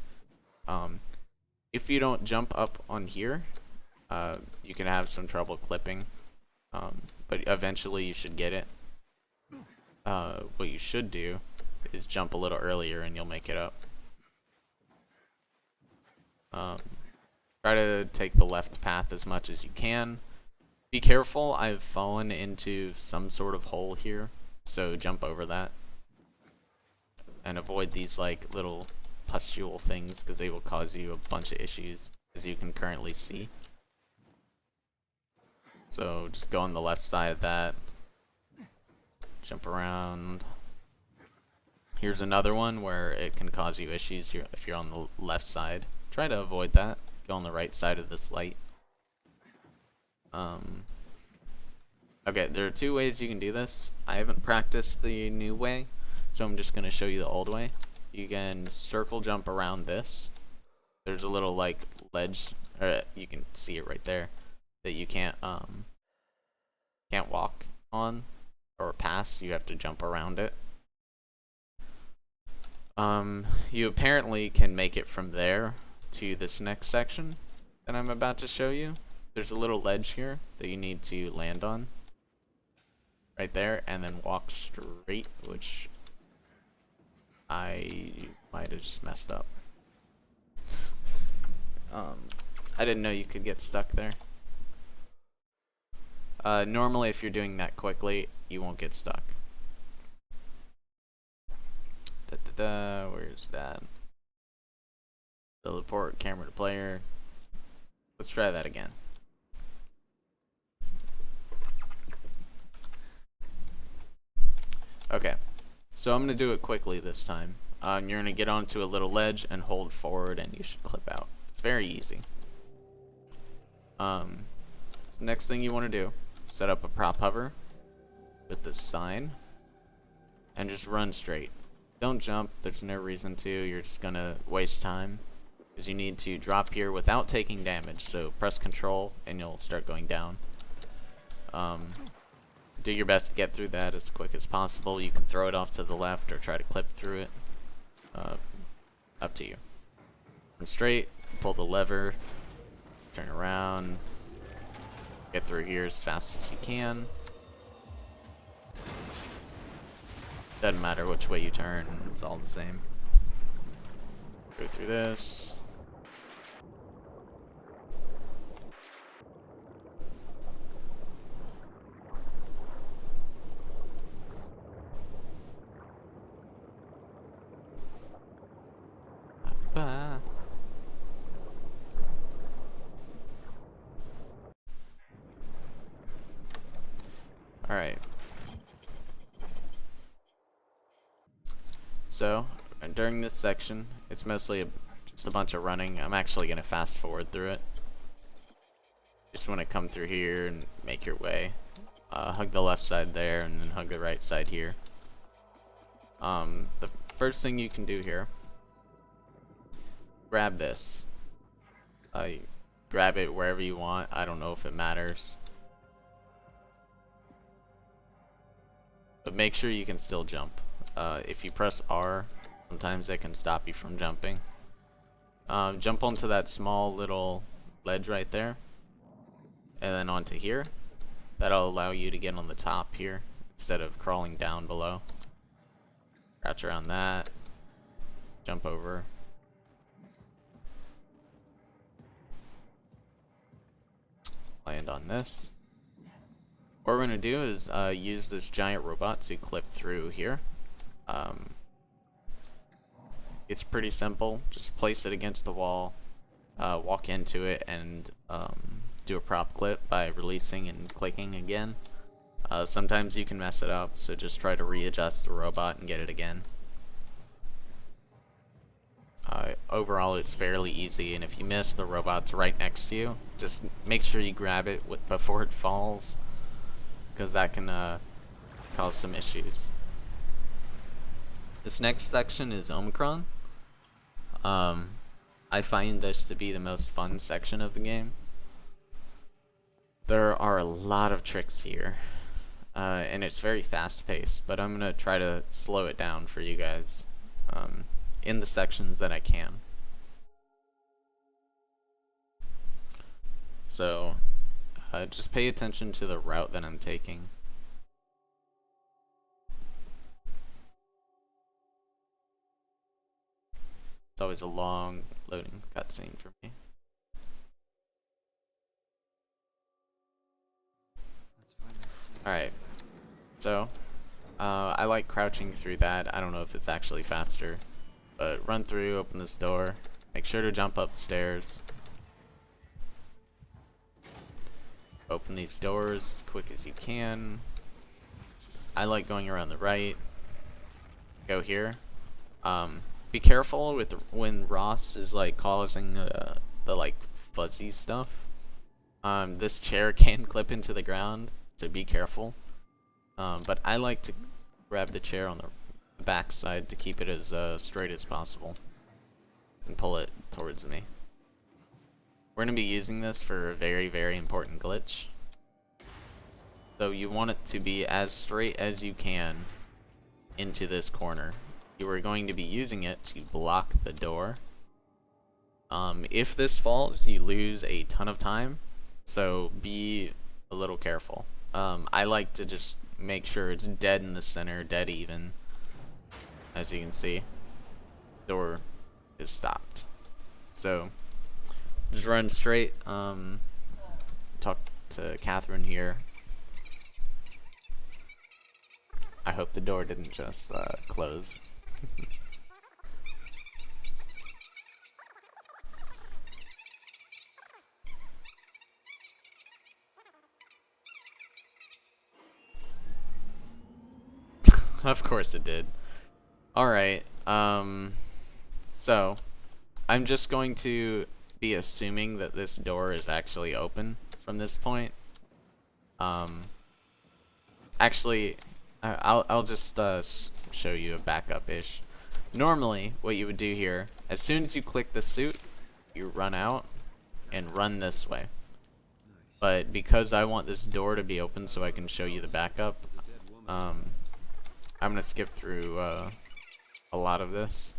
If you don't jump up on here, You can have some trouble clipping, but eventually you should get it. What you should do is jump a little earlier and you'll make it up. Try to take the left path as much as you can. Be careful, I've fallen into some sort of hole here, so jump over that. And avoid these like little pustule things because they will cause you a bunch of issues, as you can currently see. So just go on the left side of that. Jump around. Here's another one where it can cause you issues if you're on the left side. Try to avoid that. Go on the right side of this light. Okay, there are two ways you can do this. I haven't practiced the new way, so I'm just going to show you the old way. You can circle jump around this. There's a little like ledge, or you can see it right there, that you can't walk on or pass. You have to jump around it. You apparently can make it from there to this next section that I'm about to show you. There's a little ledge here that you need to land on. Right there, and then walk straight, which I might have just messed up. I didn't know you could get stuck there. Normally, if you're doing that quickly, you won't get stuck. Where's that? Teleport camera to player. Let's try that again. Okay, so I'm going to do it quickly this time. You're going to get onto a little ledge and hold forward and you should clip out. It's very easy. So next thing you want to do, set up a prop hover with this sign and just run straight. Don't jump, there's no reason to, you're just going to waste time because you need to drop here without taking damage. So press control and you'll start going down. Do your best to get through that as quick as possible. You can throw it off to the left or try to clip through it. Up to you. Run straight, pull the lever, turn around, get through here as fast as you can. Doesn't matter which way you turn, it's all the same. Go through this. Alright. So, during this section, it's mostly just a bunch of running. I'm actually going to fast forward through it. Just want to come through here and make your way. Hug the left side there and then hug the right side here. The first thing you can do here, grab this. Grab it wherever you want. I don't know if it matters. But make sure you can still jump. If you press R, sometimes it can stop you from jumping. Jump onto that small little ledge right there. And then onto here. That'll allow you to get on the top here instead of crawling down below. Crouch around that. Jump over. Land on this. What we're going to do is use this giant robot to clip through here. It's pretty simple. Just place it against the wall, walk into it, and do a prop clip by releasing and clicking again. Sometimes you can mess it up, so just try to readjust the robot and get it again. Overall, it's fairly easy, and if you miss, the robot's right next to you. Just make sure you grab it before it falls, because that can cause some issues. This next section is Omicron. I find this to be the most fun section of the game. There are a lot of tricks here, and it's very fast-paced, but I'm going to try to slow it down for you guys in the sections that I can. So just pay attention to the route that I'm taking. It's always a long loading cutscene for me. Alright, so I like crouching through that. I don't know if it's actually faster, but run through, open this door, make sure to jump upstairs. Open these doors as quick as you can. I like going around the right. Go here. Be careful with when Ross is like causing the like fuzzy stuff. This chair can clip into the ground, so be careful. But I like to grab the chair on the back side to keep it as straight as possible and pull it towards me. We're going to be using this for a very, very important glitch. So you want it to be as straight as you can into this corner. You are going to be using it to block the door. If this falls, you lose a ton of time, so be a little careful. I like to just make sure it's dead in the center, dead even. As you can see, door is stopped. So just run straight. Talk to Catherine here. I hope the door didn't just close. Of course it did. Alright, so I'm just going to be assuming that this door is actually open from this point. Actually, I'll just show you a backup-ish. Normally, what you would do here, as soon as you click the suit, you run out and run this way. But because I want this door to be open so I can show you the backup, I'm gonna skip through a lot of this.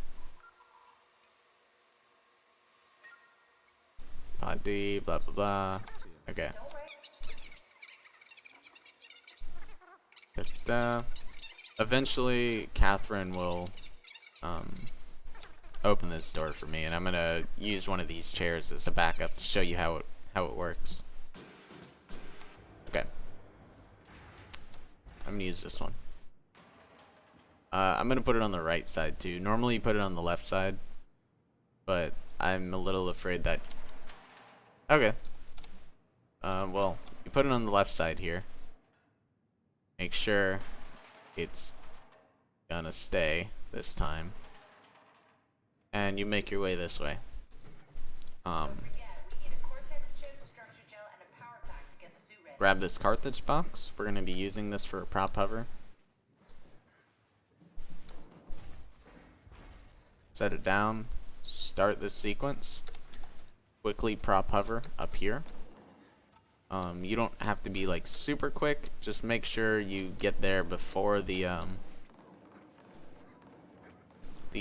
Pod D, blah blah blah. Okay. But, eventually, Catherine will open this door for me, and I'm gonna use one of these chairs as a backup to show you how it works. Okay. I'm gonna use this one. I'm gonna put it on the right side too. Normally you put it on the left side, but I'm a little afraid that... Okay. Well, you put it on the left side here. Make sure it's gonna stay this time. And you make your way this way. Grab this cartridge box. We're gonna be using this for a prop hover. Set it down. Start this sequence. Quickly prop hover up here. You don't have to be like super quick. Just make sure you get there before the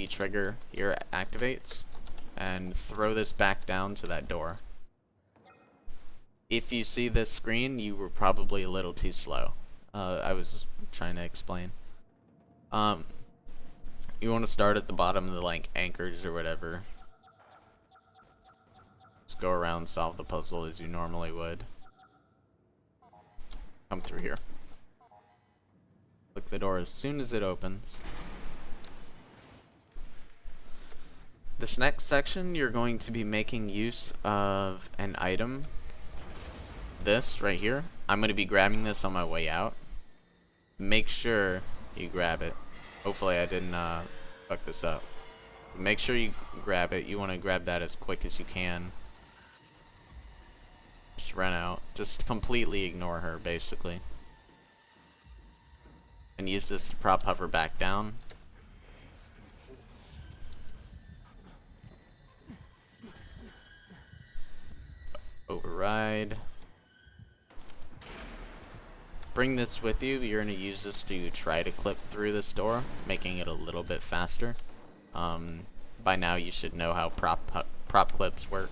trigger here activates, and throw this back down to that door. If you see this screen, you were probably a little too slow. I was trying to explain. You want to start at the bottom of the like anchors or whatever. Just go around, solve the puzzle as you normally would. Come through here. Click the door as soon as it opens. This next section, you're going to be making use of an item. This right here. I'm going to be grabbing this on my way out. Make sure you grab it. Hopefully I didn't fuck this up. Make sure you grab it. You want to grab that as quick as you can. Just run out. Just completely ignore her, basically. And use this to prop hover back down. Override. Bring this with you. You're going to use this to try to clip through this door, making it a little bit faster. By now you should know how prop clips work.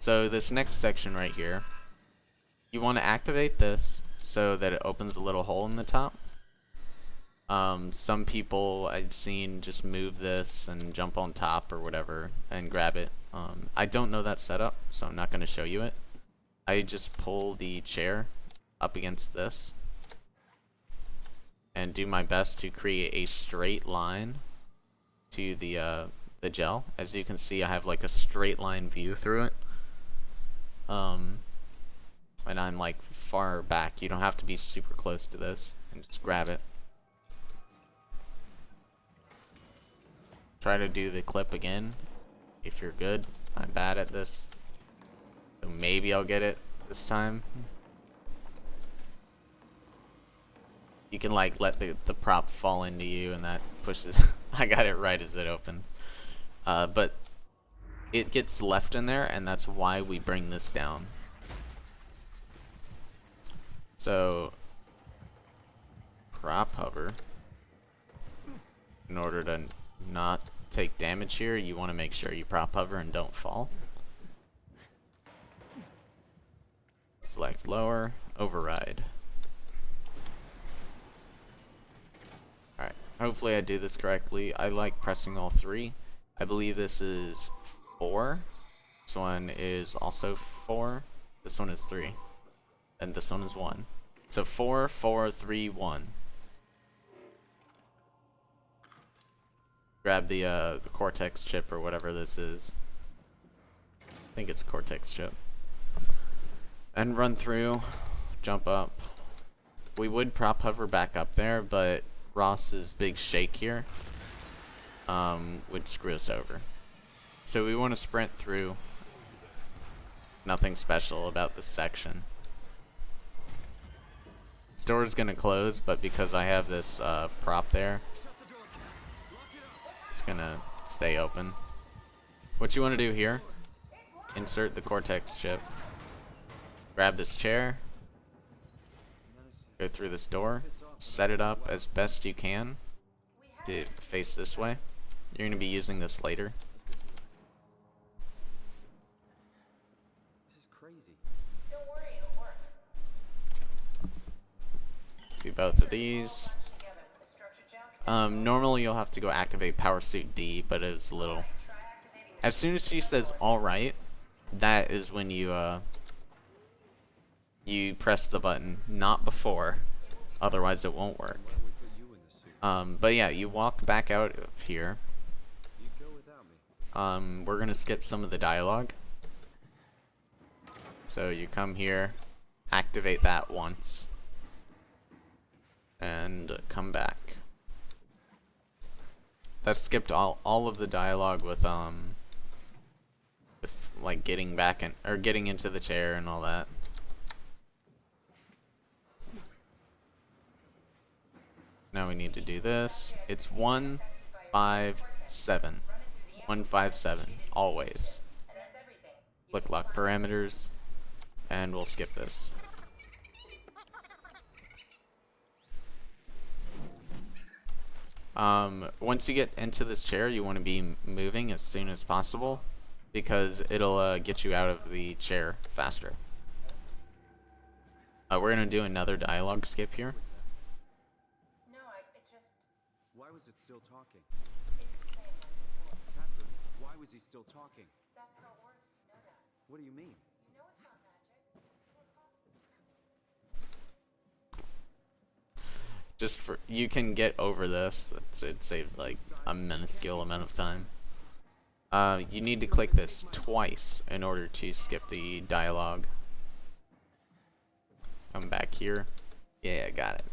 So this next section right here, you want to activate this so that it opens a little hole in the top. Some people I've seen just move this and jump on top or whatever and grab it. I don't know that setup, so I'm not going to show you it. I just pull the chair up against this and do my best to create a straight line to the gel. As you can see, I have like a straight line view through it. And I'm like far back. You don't have to be super close to this, and just grab it. Try to do the clip again if you're good. I'm bad at this, so maybe I'll get it this time. You can like let the prop fall into you, and that pushes. I got it right as it opened, but it gets left in there, and that's why we bring this down. So prop hover. In order to not take damage here, you want to make sure you prop hover and don't fall. Select lower, override. Alright, hopefully I do this correctly. I like pressing all three. I believe this is 4. This one is also 4. This one is 3. And this one is 1. So 4, 4, 3, 1. Grab the Cortex chip or whatever this is. I think it's a Cortex chip. And run through, jump up. We would prop hover back up there, but Ross's big shake here would screw us over. So we want to sprint through. Nothing special about this section. This door is going to close, but because I have this prop there, it's going to stay open. What you want to do here, insert the Cortex chip, grab this chair, go through this door, set it up as best you can to face this way. You're going to be using this later. This is crazy. Don't worry, it'll work. Do both of these. Normally you'll have to go activate Power Suit D, but it's a little... As soon as she says alright, that is when you press the button, not before. Otherwise it won't work. But yeah, you walk back out of here. We're gonna skip some of the dialogue. So you come here, activate that once, and come back. That skipped all of the dialogue with like getting back in or getting into the chair and all that. Now we need to do this. It's 157. 157 always. Click lock parameters, and we'll skip this. Once you get into this chair, you want to be moving as soon as possible because it'll get you out of the chair faster. We're gonna do another dialogue skip here. No, it's just... Why was it still talking? It's the same like before. Catherine, why was he still talking? That's how it works, you know that. What do you mean? You know it's not magic. Just for you can get over this. It saves like a minuscule amount of time. You need to click this twice in order to skip the dialogue. Come back here. Yeah, I got it.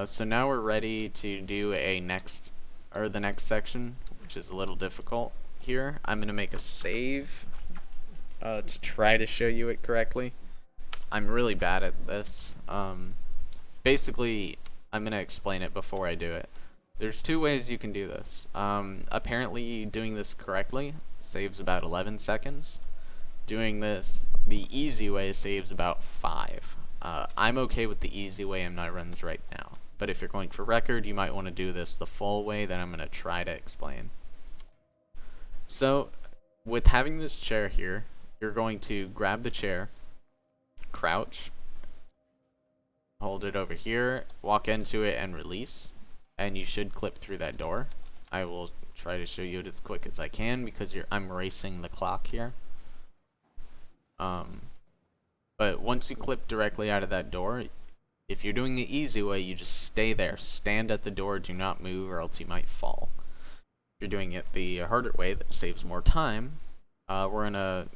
So now we're ready to do the next section, which is a little difficult here. I'm gonna make a save to try to show you it correctly. I'm really bad at this. Basically, I'm gonna explain it before I do it. There's 2 ways you can do this. Apparently, doing this correctly saves about 11 seconds. Doing this the easy way saves about 5. I'm okay with the easy way in my runs right now. but if you're going for record, you might want to do this the full way that I'm going to try to explain. So, with having this chair here, you're going to grab the chair, crouch, hold it over here, walk into it, and release, and you should clip through that door. I will try to show you it as quick as I can because I'm racing the clock here. But once you clip directly out of that door, if you're doing the easy way, you just stay there. Stand at the door, do not move, or else you might fall. If you're doing it the harder way that saves more time, we're going to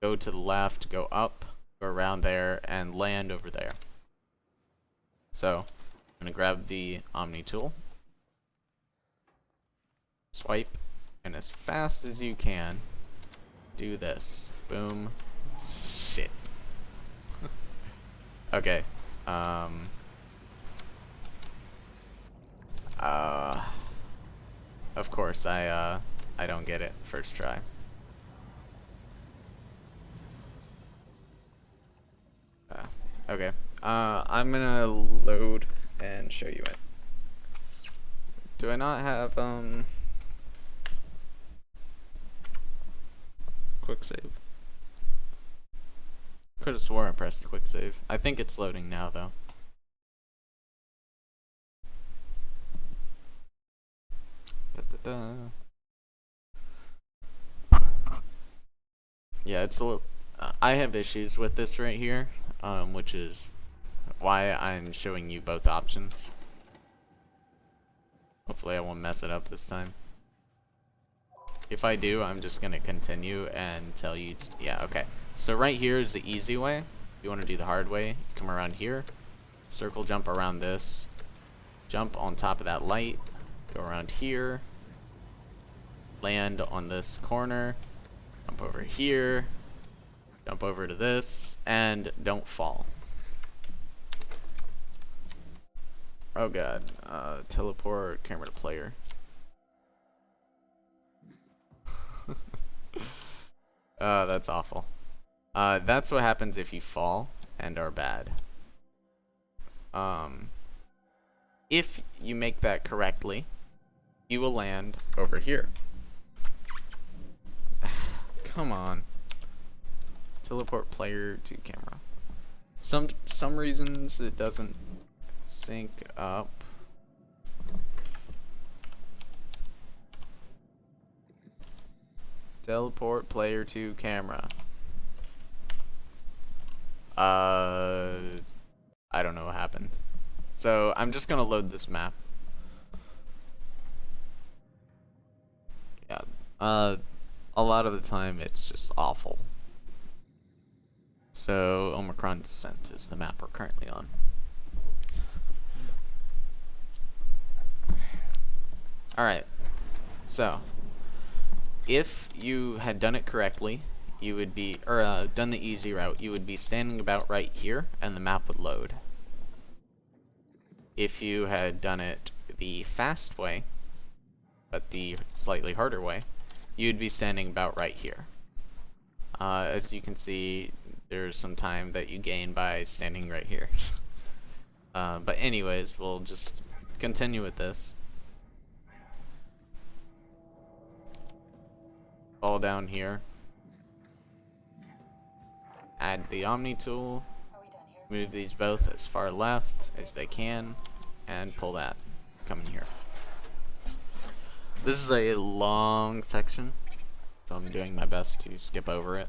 go to the left, go up, go around there, and land over there. So, I'm going to grab the Omni tool, swipe, and as fast as you can, do this. Boom. Shit. Okay. Of course, I don't get it first try. Okay. I'm gonna load and show you it. Do I not have, quick save? Could have swore I pressed quick save. I think it's loading now, though. Yeah, it's a little. I have issues with this right here, which is why I'm showing you both options. Hopefully, I won't mess it up this time. If I do, I'm just gonna continue and tell you. Yeah, okay. So right here is the easy way. If you want to do the hard way, come around here, circle jump around this, jump on top of that light, go around here, land on this corner, jump over here, jump over to this, and don't fall. Oh god, teleport camera to player. That's awful. That's what happens if you fall and are bad. If you make that correctly, you will land over here. Come on. Teleport player to camera. Some reasons it doesn't sync up. Teleport player to camera. I don't know what happened. So I'm just gonna load this map. Yeah. A lot of the time it's just awful. So Omicron Descent is the map we're currently on. Alright. So if you had done it correctly, you would be, or done the easy route, you would be standing about right here, and the map would load. If you had done it the fast way, but the slightly harder way, you'd be standing about right here. As you can see, there's some time that you gain by standing right here. But anyways, we'll just continue with this. Fall down here. Add the Omni tool. Are we done here? Move these both as far left as they can, and pull that. Come in here. This is a long section, so I'm doing my best to skip over it.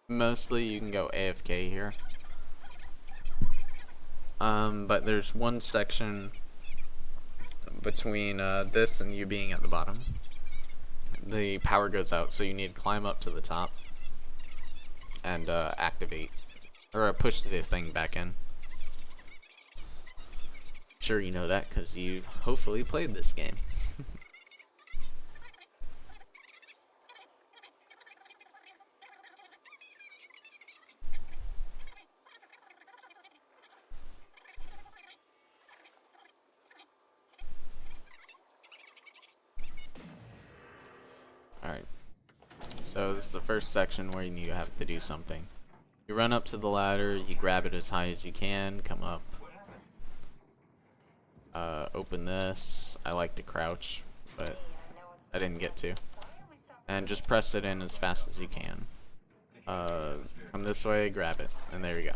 Mostly you can go AFK here. But there's one section between this and you being at the bottom. The power goes out, so you need to climb up to the top and activate, or push the thing back in. Sure you know that because you hopefully played this game. Alright, so this is the first section where you have to do something. You run up to the ladder, you grab it as high as you can, come up. Open this. I like to crouch, but I didn't get to. And just press it in as fast as you can. Come this way, grab it, and there you go.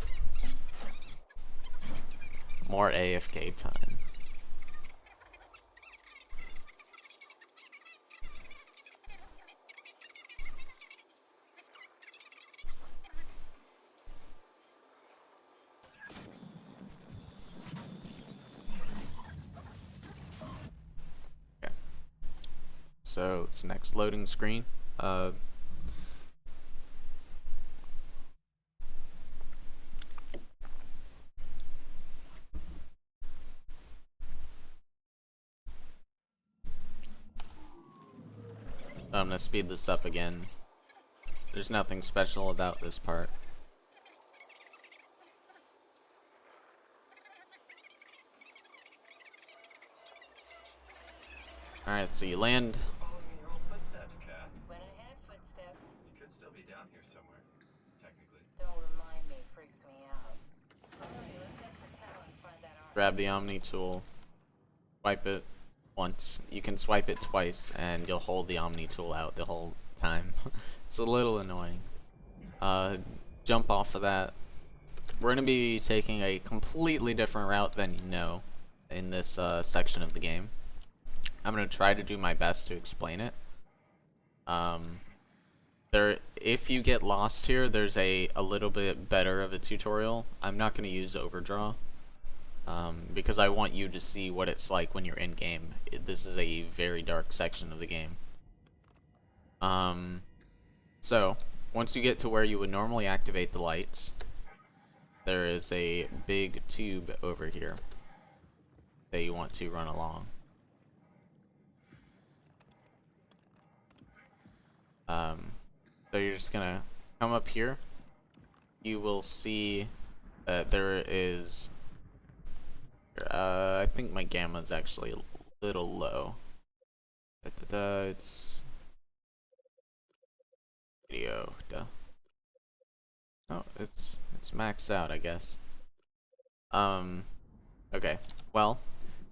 More AFK time. Okay. So it's next loading screen. I'm gonna speed this up again. There's nothing special about this part. Alright, so you land. Following in your old footsteps, Cat. When I had footsteps, You could still be down here somewhere, technically. don't remind me, freaks me out. Alright, let's head for town and find that arm. Grab the Omni tool. Swipe it once. You can swipe it twice, and you'll hold the Omni tool out the whole time. It's a little annoying. Jump off of that. We're gonna be taking a completely different route than you know in this section of the game. I'm gonna try to do my best to explain it. If you get lost here, there's a little bit better of a tutorial. I'm not gonna use overdraw because I want you to see what it's like when you're in game. This is a very dark section of the game. So once you get to where you would normally activate the lights, there is a big tube over here that you want to run along. So you're just gonna come up here. You will see that there is I think my gamma is actually a little low. It's video. Oh, it's maxed out, I guess. Okay. Well,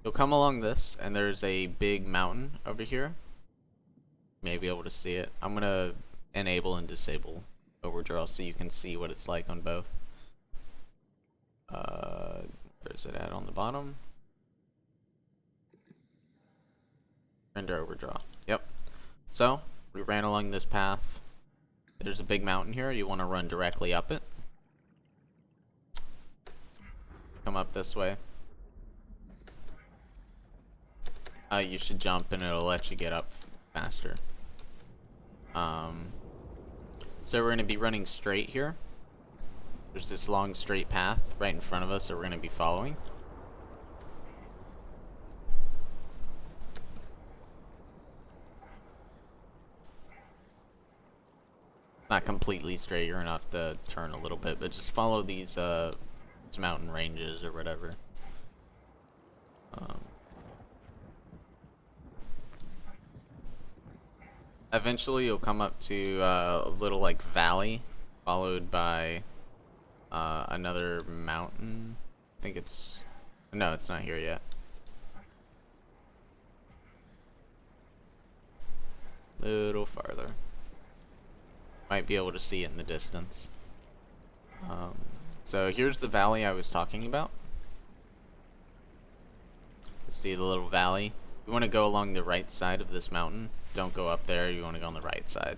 you'll come along this, and there's a big mountain over here. You may be able to see it. I'm gonna enable and disable overdraw so you can see what it's like on both. Where's it at on the bottom? Render overdraw. Yep. So we ran along this path. There's a big mountain here. You want to run directly up it. Come up this way. You should jump and it'll let you get up faster. So we're going to be running straight here. There's this long straight path right in front of us that we're going to be following. Not completely straight, you're gonna have to turn a little bit, but just follow these mountain ranges or whatever. Eventually you'll come up to a little like valley, followed by another mountain. I think it's... no, it's not here yet. Little farther. Might be able to see it in the distance. So here's the valley I was talking about. See the little valley? You want to go along the right side of this mountain. Don't go up there, you want to go on the right side.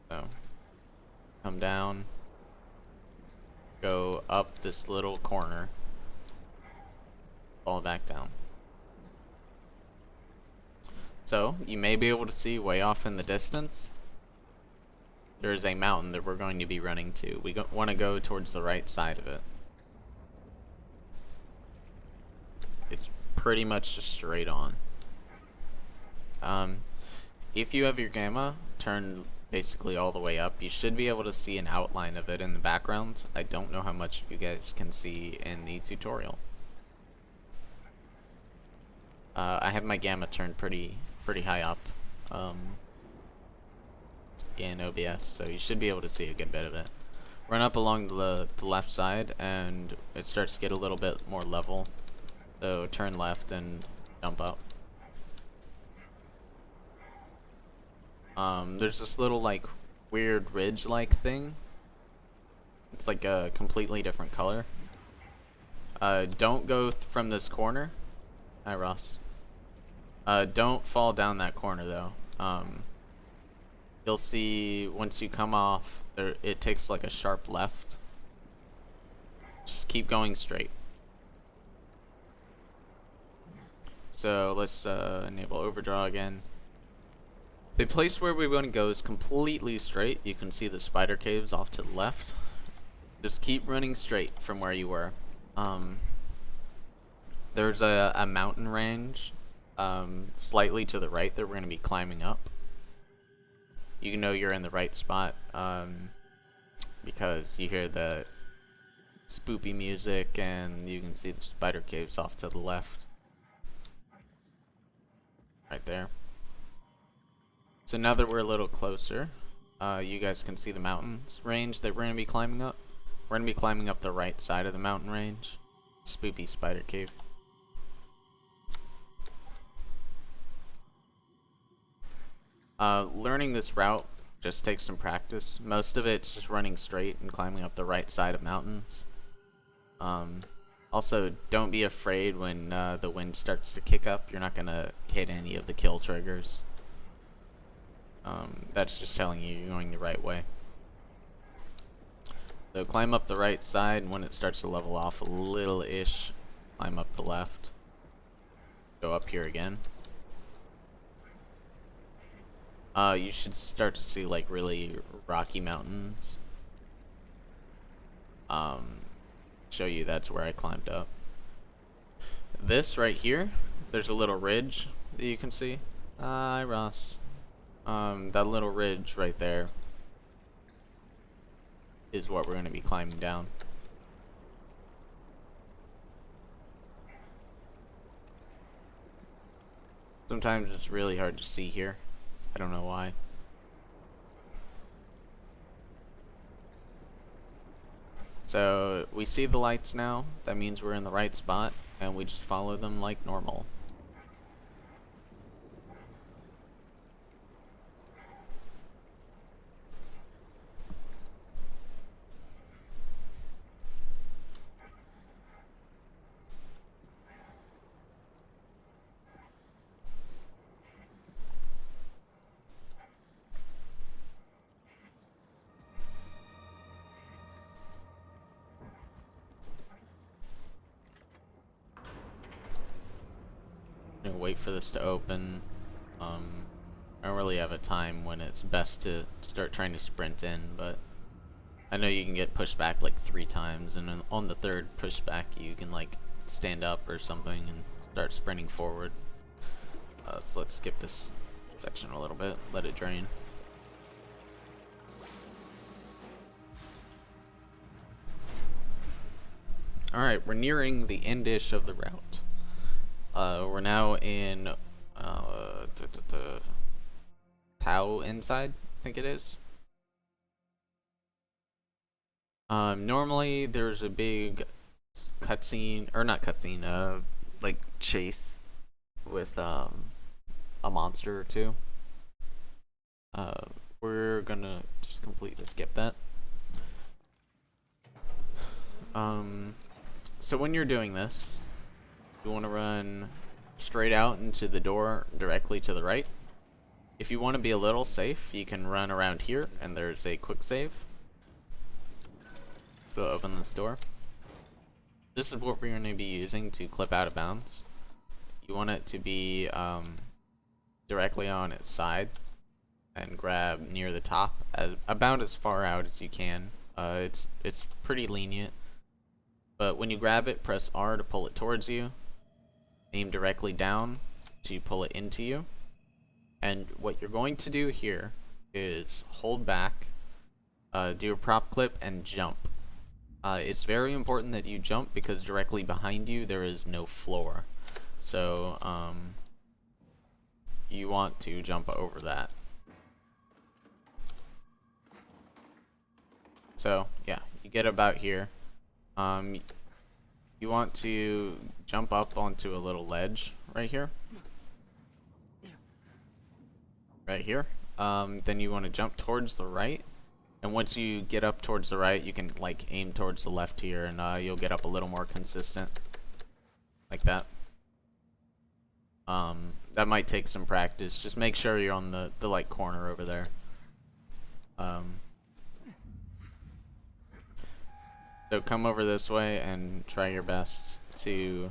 So, come down. Go up this little corner. Fall back down. So, you may be able to see way off in the distance, there is a mountain that we're going to be running to. We want to go towards the right side of it. It's pretty much just straight on. If you have your gamma turned basically all the way up, you should be able to see an outline of it in the background. I don't know how much you guys can see in the tutorial. I have my gamma turned pretty high up. in OBS, so you should be able to see a good bit of it. Run up along the left side, and it starts to get a little bit more level. So turn left and jump up. There's this little like weird ridge-like thing. It's like a completely different color. Don't go from this corner. Hi, Ross. Don't fall down that corner though. You'll see once you come off there, it takes like a sharp left. Just keep going straight. So let's enable overdraw again. The place where we want to go is completely straight. You can see the spider caves off to the left. Just keep running straight from where you were. There's a mountain range slightly to the right that we're going to be climbing up. You know you're in the right spot because you hear the spoopy music and you can see the spider caves off to the left. Right there. So now that we're a little closer, you guys can see the mountains range that we're going to be climbing up. We're going to be climbing up the right side of the mountain range. Spoopy spider cave. Learning this route just takes some practice. Most of it's just running straight and climbing up the right side of mountains. Also, don't be afraid when the wind starts to kick up. You're not going to hit any of the kill triggers. That's just telling you you're going the right way. So climb up the right side, and when it starts to level off a little-ish, climb up the left. Go up here again. You should start to see like really rocky mountains. Show you that's where I climbed up. This right here, there's a little ridge that you can see. Hi, Ross. That little ridge right there is what we're going to be climbing down. Sometimes it's really hard to see here. I don't know why. So we see the lights now. That means we're in the right spot, and we just follow them like normal. Wait for this to open. I don't really have a time when it's best to start trying to sprint in, but I know you can get pushed back like 3 times, and then on the 3rd pushback you can like stand up or something and start sprinting forward. So let's skip this section a little bit, let it drain. Alright, we're nearing the end-ish of the route. We're now in Tau inside, I think it is. Normally there's a big cutscene, or not cutscene, like chase with a monster or 2. We're gonna just completely skip that. So when you're doing this, you want to run straight out into the door directly to the right. If you want to be a little safe, you can run around here, and there's a quick save. So open this door. This is what we're going to be using to clip out of bounds. You want it to be directly on its side, and grab near the top, about as far out as you can. It's pretty lenient, but when you grab it, press R to pull it towards you. Aim directly down to pull it into you. And what you're going to do here is hold back, do a prop clip, and jump. It's very important that you jump because directly behind you there is no floor. So you want to jump over that. So yeah, you get about here. You want to jump up onto a little ledge right here. Right here. Then you want to jump towards the right. And once you get up towards the right, you can like aim towards the left here, and you'll get up a little more consistent. Like that. That might take some practice. Just make sure you're on the like corner over there. So come over this way and try your best to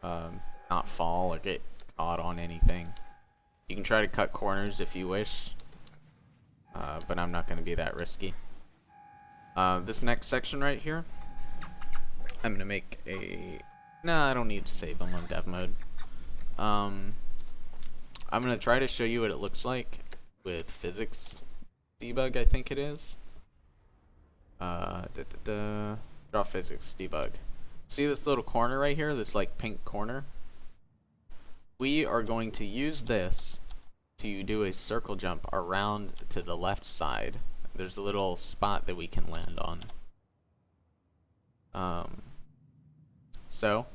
not fall or get caught on anything. You can try to cut corners if you wish, but I'm not going to be that risky. This next section right here, I'm going to make a... Nah, I don't need to save them on dev mode. I'm going to try to show you what it looks like with physics debug, I think it is. Draw physics debug. See this little corner right here, this like pink corner? We are going to use this to do a circle jump around to the left side. There's a little spot that we can land on. So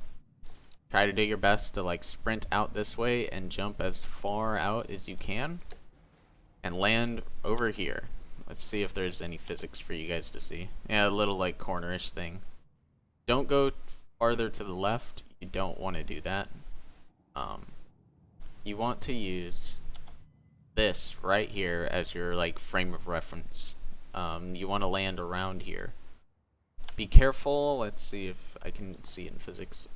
try to do your best to like sprint out this way and jump as far out as you can and land over here. Let's see if there's any physics for you guys to see. Yeah, a little like cornerish thing. Don't go farther to the left. You don't want to do that. You want to use this right here as your like frame of reference. You want to land around here. Be careful. Let's see if I can see it in physics.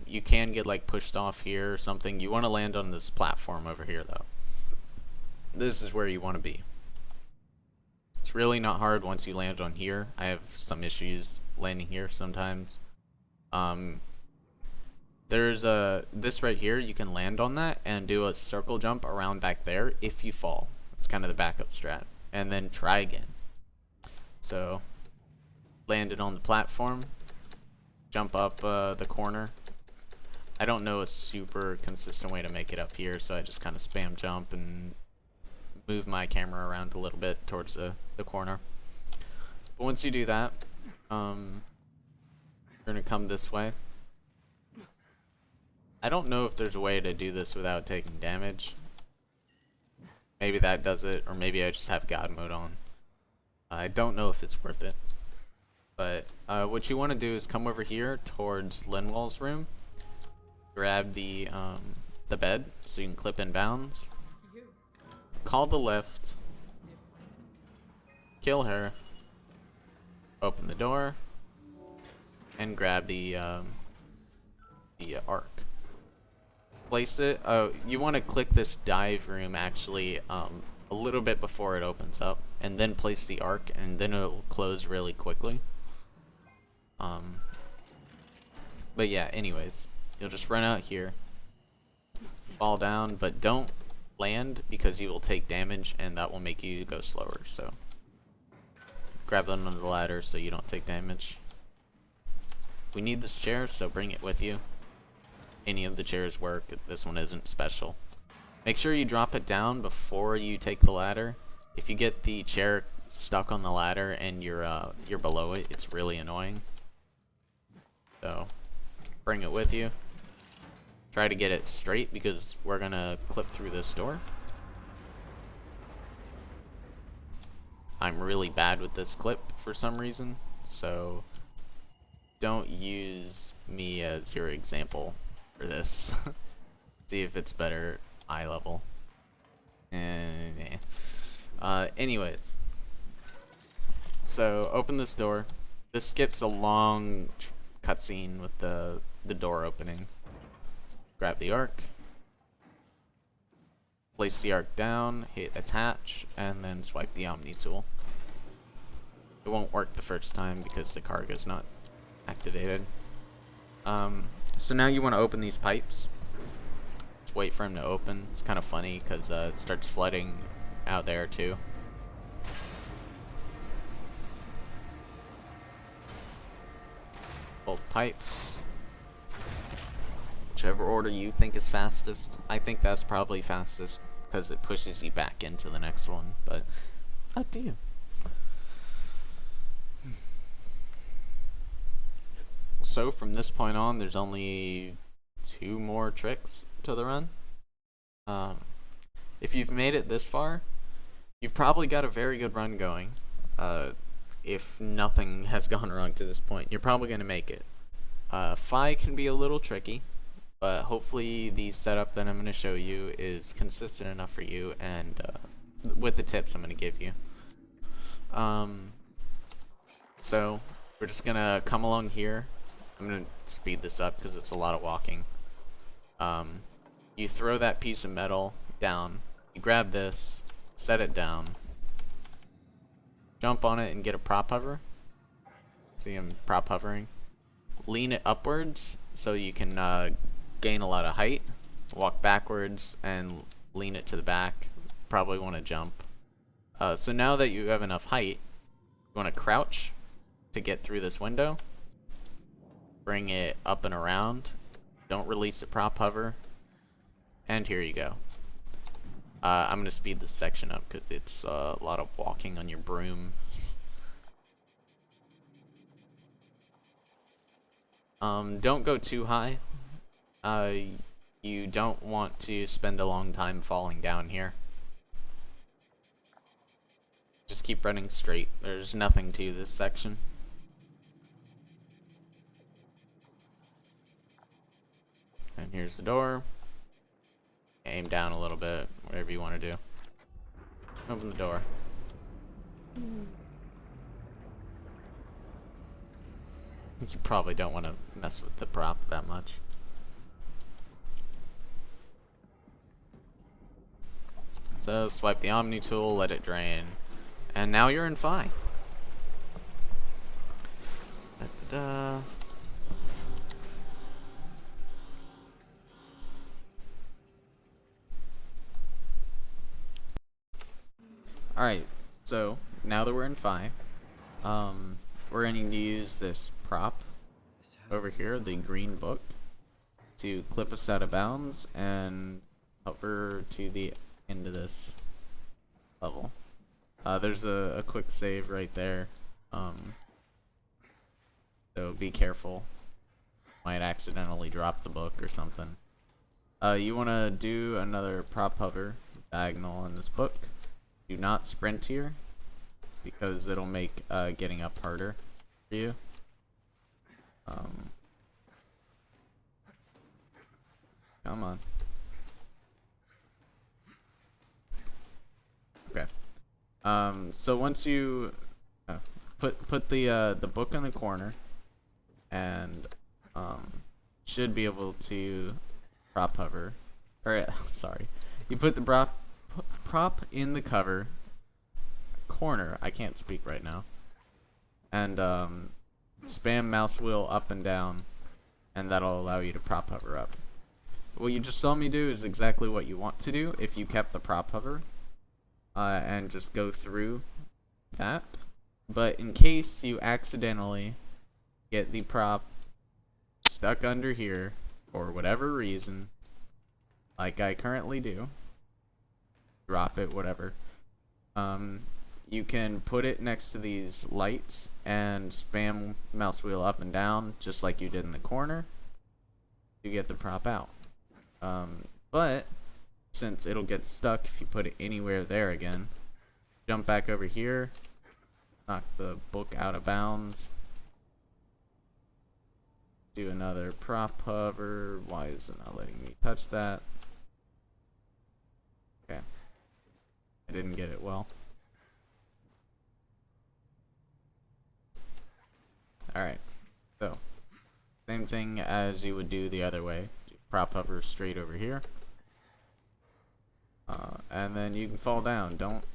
You can get like pushed off here or something. You want to land on this platform over here though. This is where you want to be. It's really not hard once you land on here. I have some issues landing here sometimes. There's this right here, you can land on that and do a circle jump around back there if you fall. It's kind of the backup strat. And then try again. So, land it on the platform, jump up the corner. I don't know a super consistent way to make it up here, so I just kind of spam jump and move my camera around a little bit towards the corner. But once you do that, you're gonna come this way. I don't know if there's a way to do this without taking damage. Maybe that does it, or maybe I just have God mode on. I don't know if it's worth it. But what you want to do is come over here towards Linwall's room. Grab the bed so you can clip in bounds. Call the lift. Kill her. Open the door. And grab the arc. Place it. You want to click this dive room actually a little bit before it opens up, and then place the arc, and then it'll close really quickly. But yeah, anyways, you'll just run out here, fall down, but don't land because you will take damage, and that will make you go slower. So grab it under the ladder so you don't take damage. We need this chair, so bring it with you. Any of the chairs work. This one isn't special. Make sure you drop it down before you take the ladder. If you get the chair stuck on the ladder and you're below it, it's really annoying. So bring it with you. Try to get it straight because we're gonna clip through this door. I'm really bad with this clip for some reason, so don't use me as your example for this. See if it's better eye level. Anyways, so open this door. This skips a long cutscene with the door opening. Grab the arc, place the arc down, hit attach, and then swipe the Omni tool. It won't work the first time because the cargo's not activated. So now you want to open these pipes. Just wait for them to open. It's kind of funny because it starts flooding out there too. Both pipes. Whichever order you think is fastest. I think that's probably fastest because it pushes you back into the next one, but up to you. So from this point on, there's only 2 more tricks to the run. If you've made it this far, you've probably got a very good run going. If nothing has gone wrong to this point, you're probably going to make it. Phi can be a little tricky, but hopefully the setup that I'm going to show you is consistent enough for you, and with the tips I'm going to give you. So we're just going to come along here. I'm going to speed this up because it's a lot of walking. You throw that piece of metal down, you grab this, set it down, jump on it and get a prop hover. See, I'm prop hovering. Lean it upwards so you can gain a lot of height. Walk backwards and lean it to the back. Probably want to jump. So now that you have enough height, you want to crouch to get through this window. Bring it up and around. Don't release the prop hover. And here you go. I'm going to speed this section up because it's a lot of walking on your broom. Don't go too high. You don't want to spend a long time falling down here. Just keep running straight. There's nothing to this section. And here's the door. Aim down a little bit, whatever you want to do. Open the door. You probably don't want to mess with the prop that much. So swipe the Omni tool, let it drain, and now you're in Phi. Da-da-da. Alright, so now that we're in Phi, we're going to use this prop over here, the green book, to clip us out of bounds and hover to the end of this level. There's a quick save right there, so be careful. Might accidentally drop the book or something. You want to do another prop hover diagonal in this book. Do not sprint here, because it'll make getting up harder for you. Come on. Okay. So once you put the book in the corner, and should be able to prop hover, or sorry, you put the prop in the cover corner. I can't speak right now. And spam mouse wheel up and down, and that'll allow you to prop hover up. What you just saw me do is exactly what you want to do if you kept the prop hover, and just go through that. But in case you accidentally get the prop stuck under here for whatever reason, like I currently do, drop it, whatever, you can put it next to these lights and spam mouse wheel up and down just like you did in the corner to get the prop out. But since it'll get stuck if you put it anywhere there again, jump back over here, knock the book out of bounds, do another prop hover. Why is it not letting me touch that? Okay, I didn't get it well. Alright, so same thing as you would do the other way. Prop hover straight over here, and then you can fall down. Don't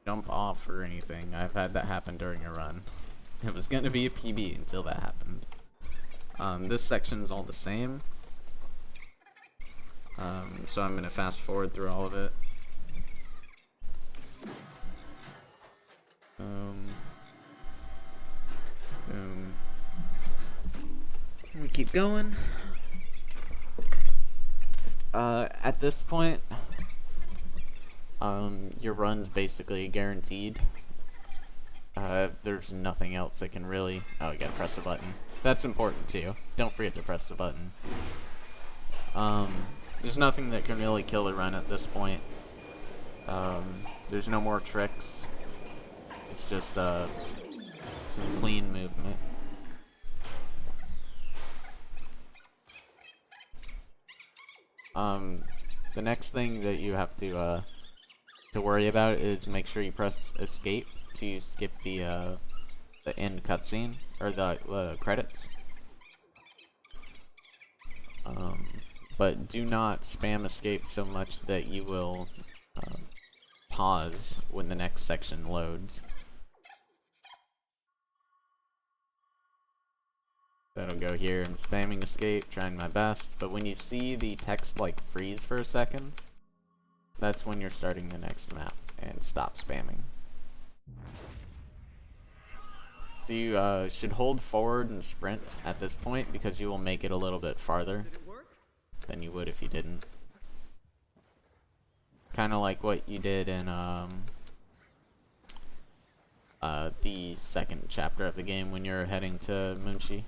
jump off or anything. I've had that happen during a run. It was gonna be a PB until that happened. This section's all the same, so I'm gonna fast forward through all of it. Boom. We keep going. At this point, your run's basically guaranteed. There's nothing else that can really... Oh, you gotta press the button. That's important too. Don't forget to press the button. There's nothing that can really kill the run at this point. There's no more tricks. It's just some clean movement. The next thing that you have to worry about is make sure you press escape to skip the end cutscene or the credits. But do not spam escape so much that you will pause when the next section loads. That'll go here and spamming escape, trying my best, but when you see the text like freeze for a second, that's when you're starting the next map, and stop spamming. So you should hold forward and sprint at this point because you will make it a little bit farther than you would if you didn't. Kind of like what you did in the second chapter of the game when you're heading to Munchi.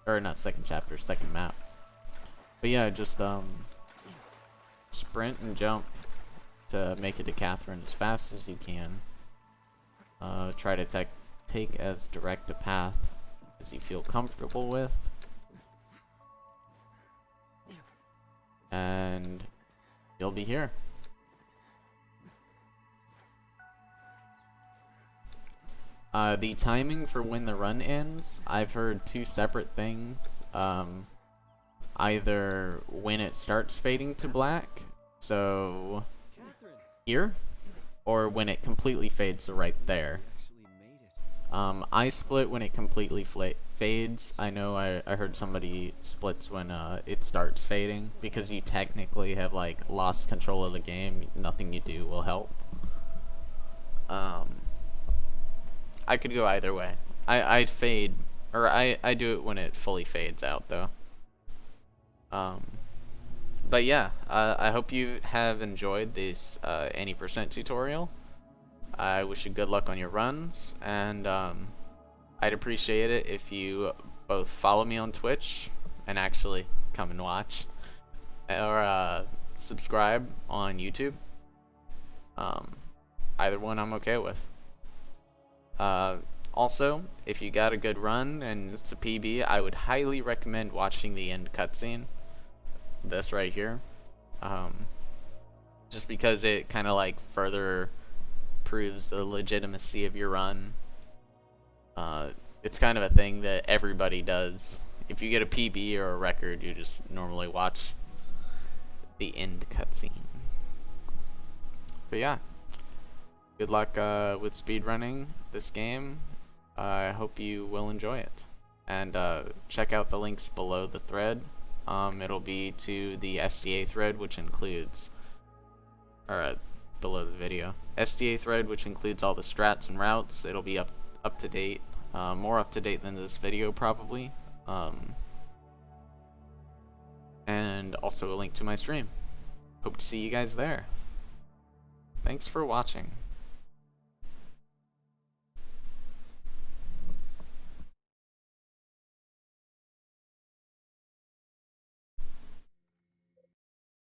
Or not second chapter, second map. But yeah, just sprint and jump to make it to Catherine as fast as you can. Try to take as direct a path as you feel comfortable with. And you'll be here. The timing for when the run ends, I've heard two separate things. Either when it starts fading to black, so here, or when it completely fades, so right there. I split when it completely fades. I know I heard somebody splits when it starts fading, because you technically have like lost control of the game. Nothing you do will help. I could go either way. I'd fade, or I do it when it fully fades out though. But yeah, I hope you have enjoyed this any percent tutorial. I wish you good luck on your runs, and I'd appreciate it if you both follow me on Twitch and actually come and watch, or subscribe on YouTube. Either one I'm okay with. Also, if you got a good run and it's a PB, I would highly recommend watching the end cutscene. This right here. Just because it kind of like further proves the legitimacy of your run. It's kind of a thing that everybody does. If you get a PB or a record, you just normally watch the end cutscene. But yeah. Good luck with speedrunning this game. I hope you will enjoy it. And check out the links below the thread. It'll be to the SDA thread, which includes, or below the video, SDA thread, which includes all the strats and routes. It'll be up to date, more up to date than this video probably. And also a link to my stream. Hope to see you guys there. Thanks for watching.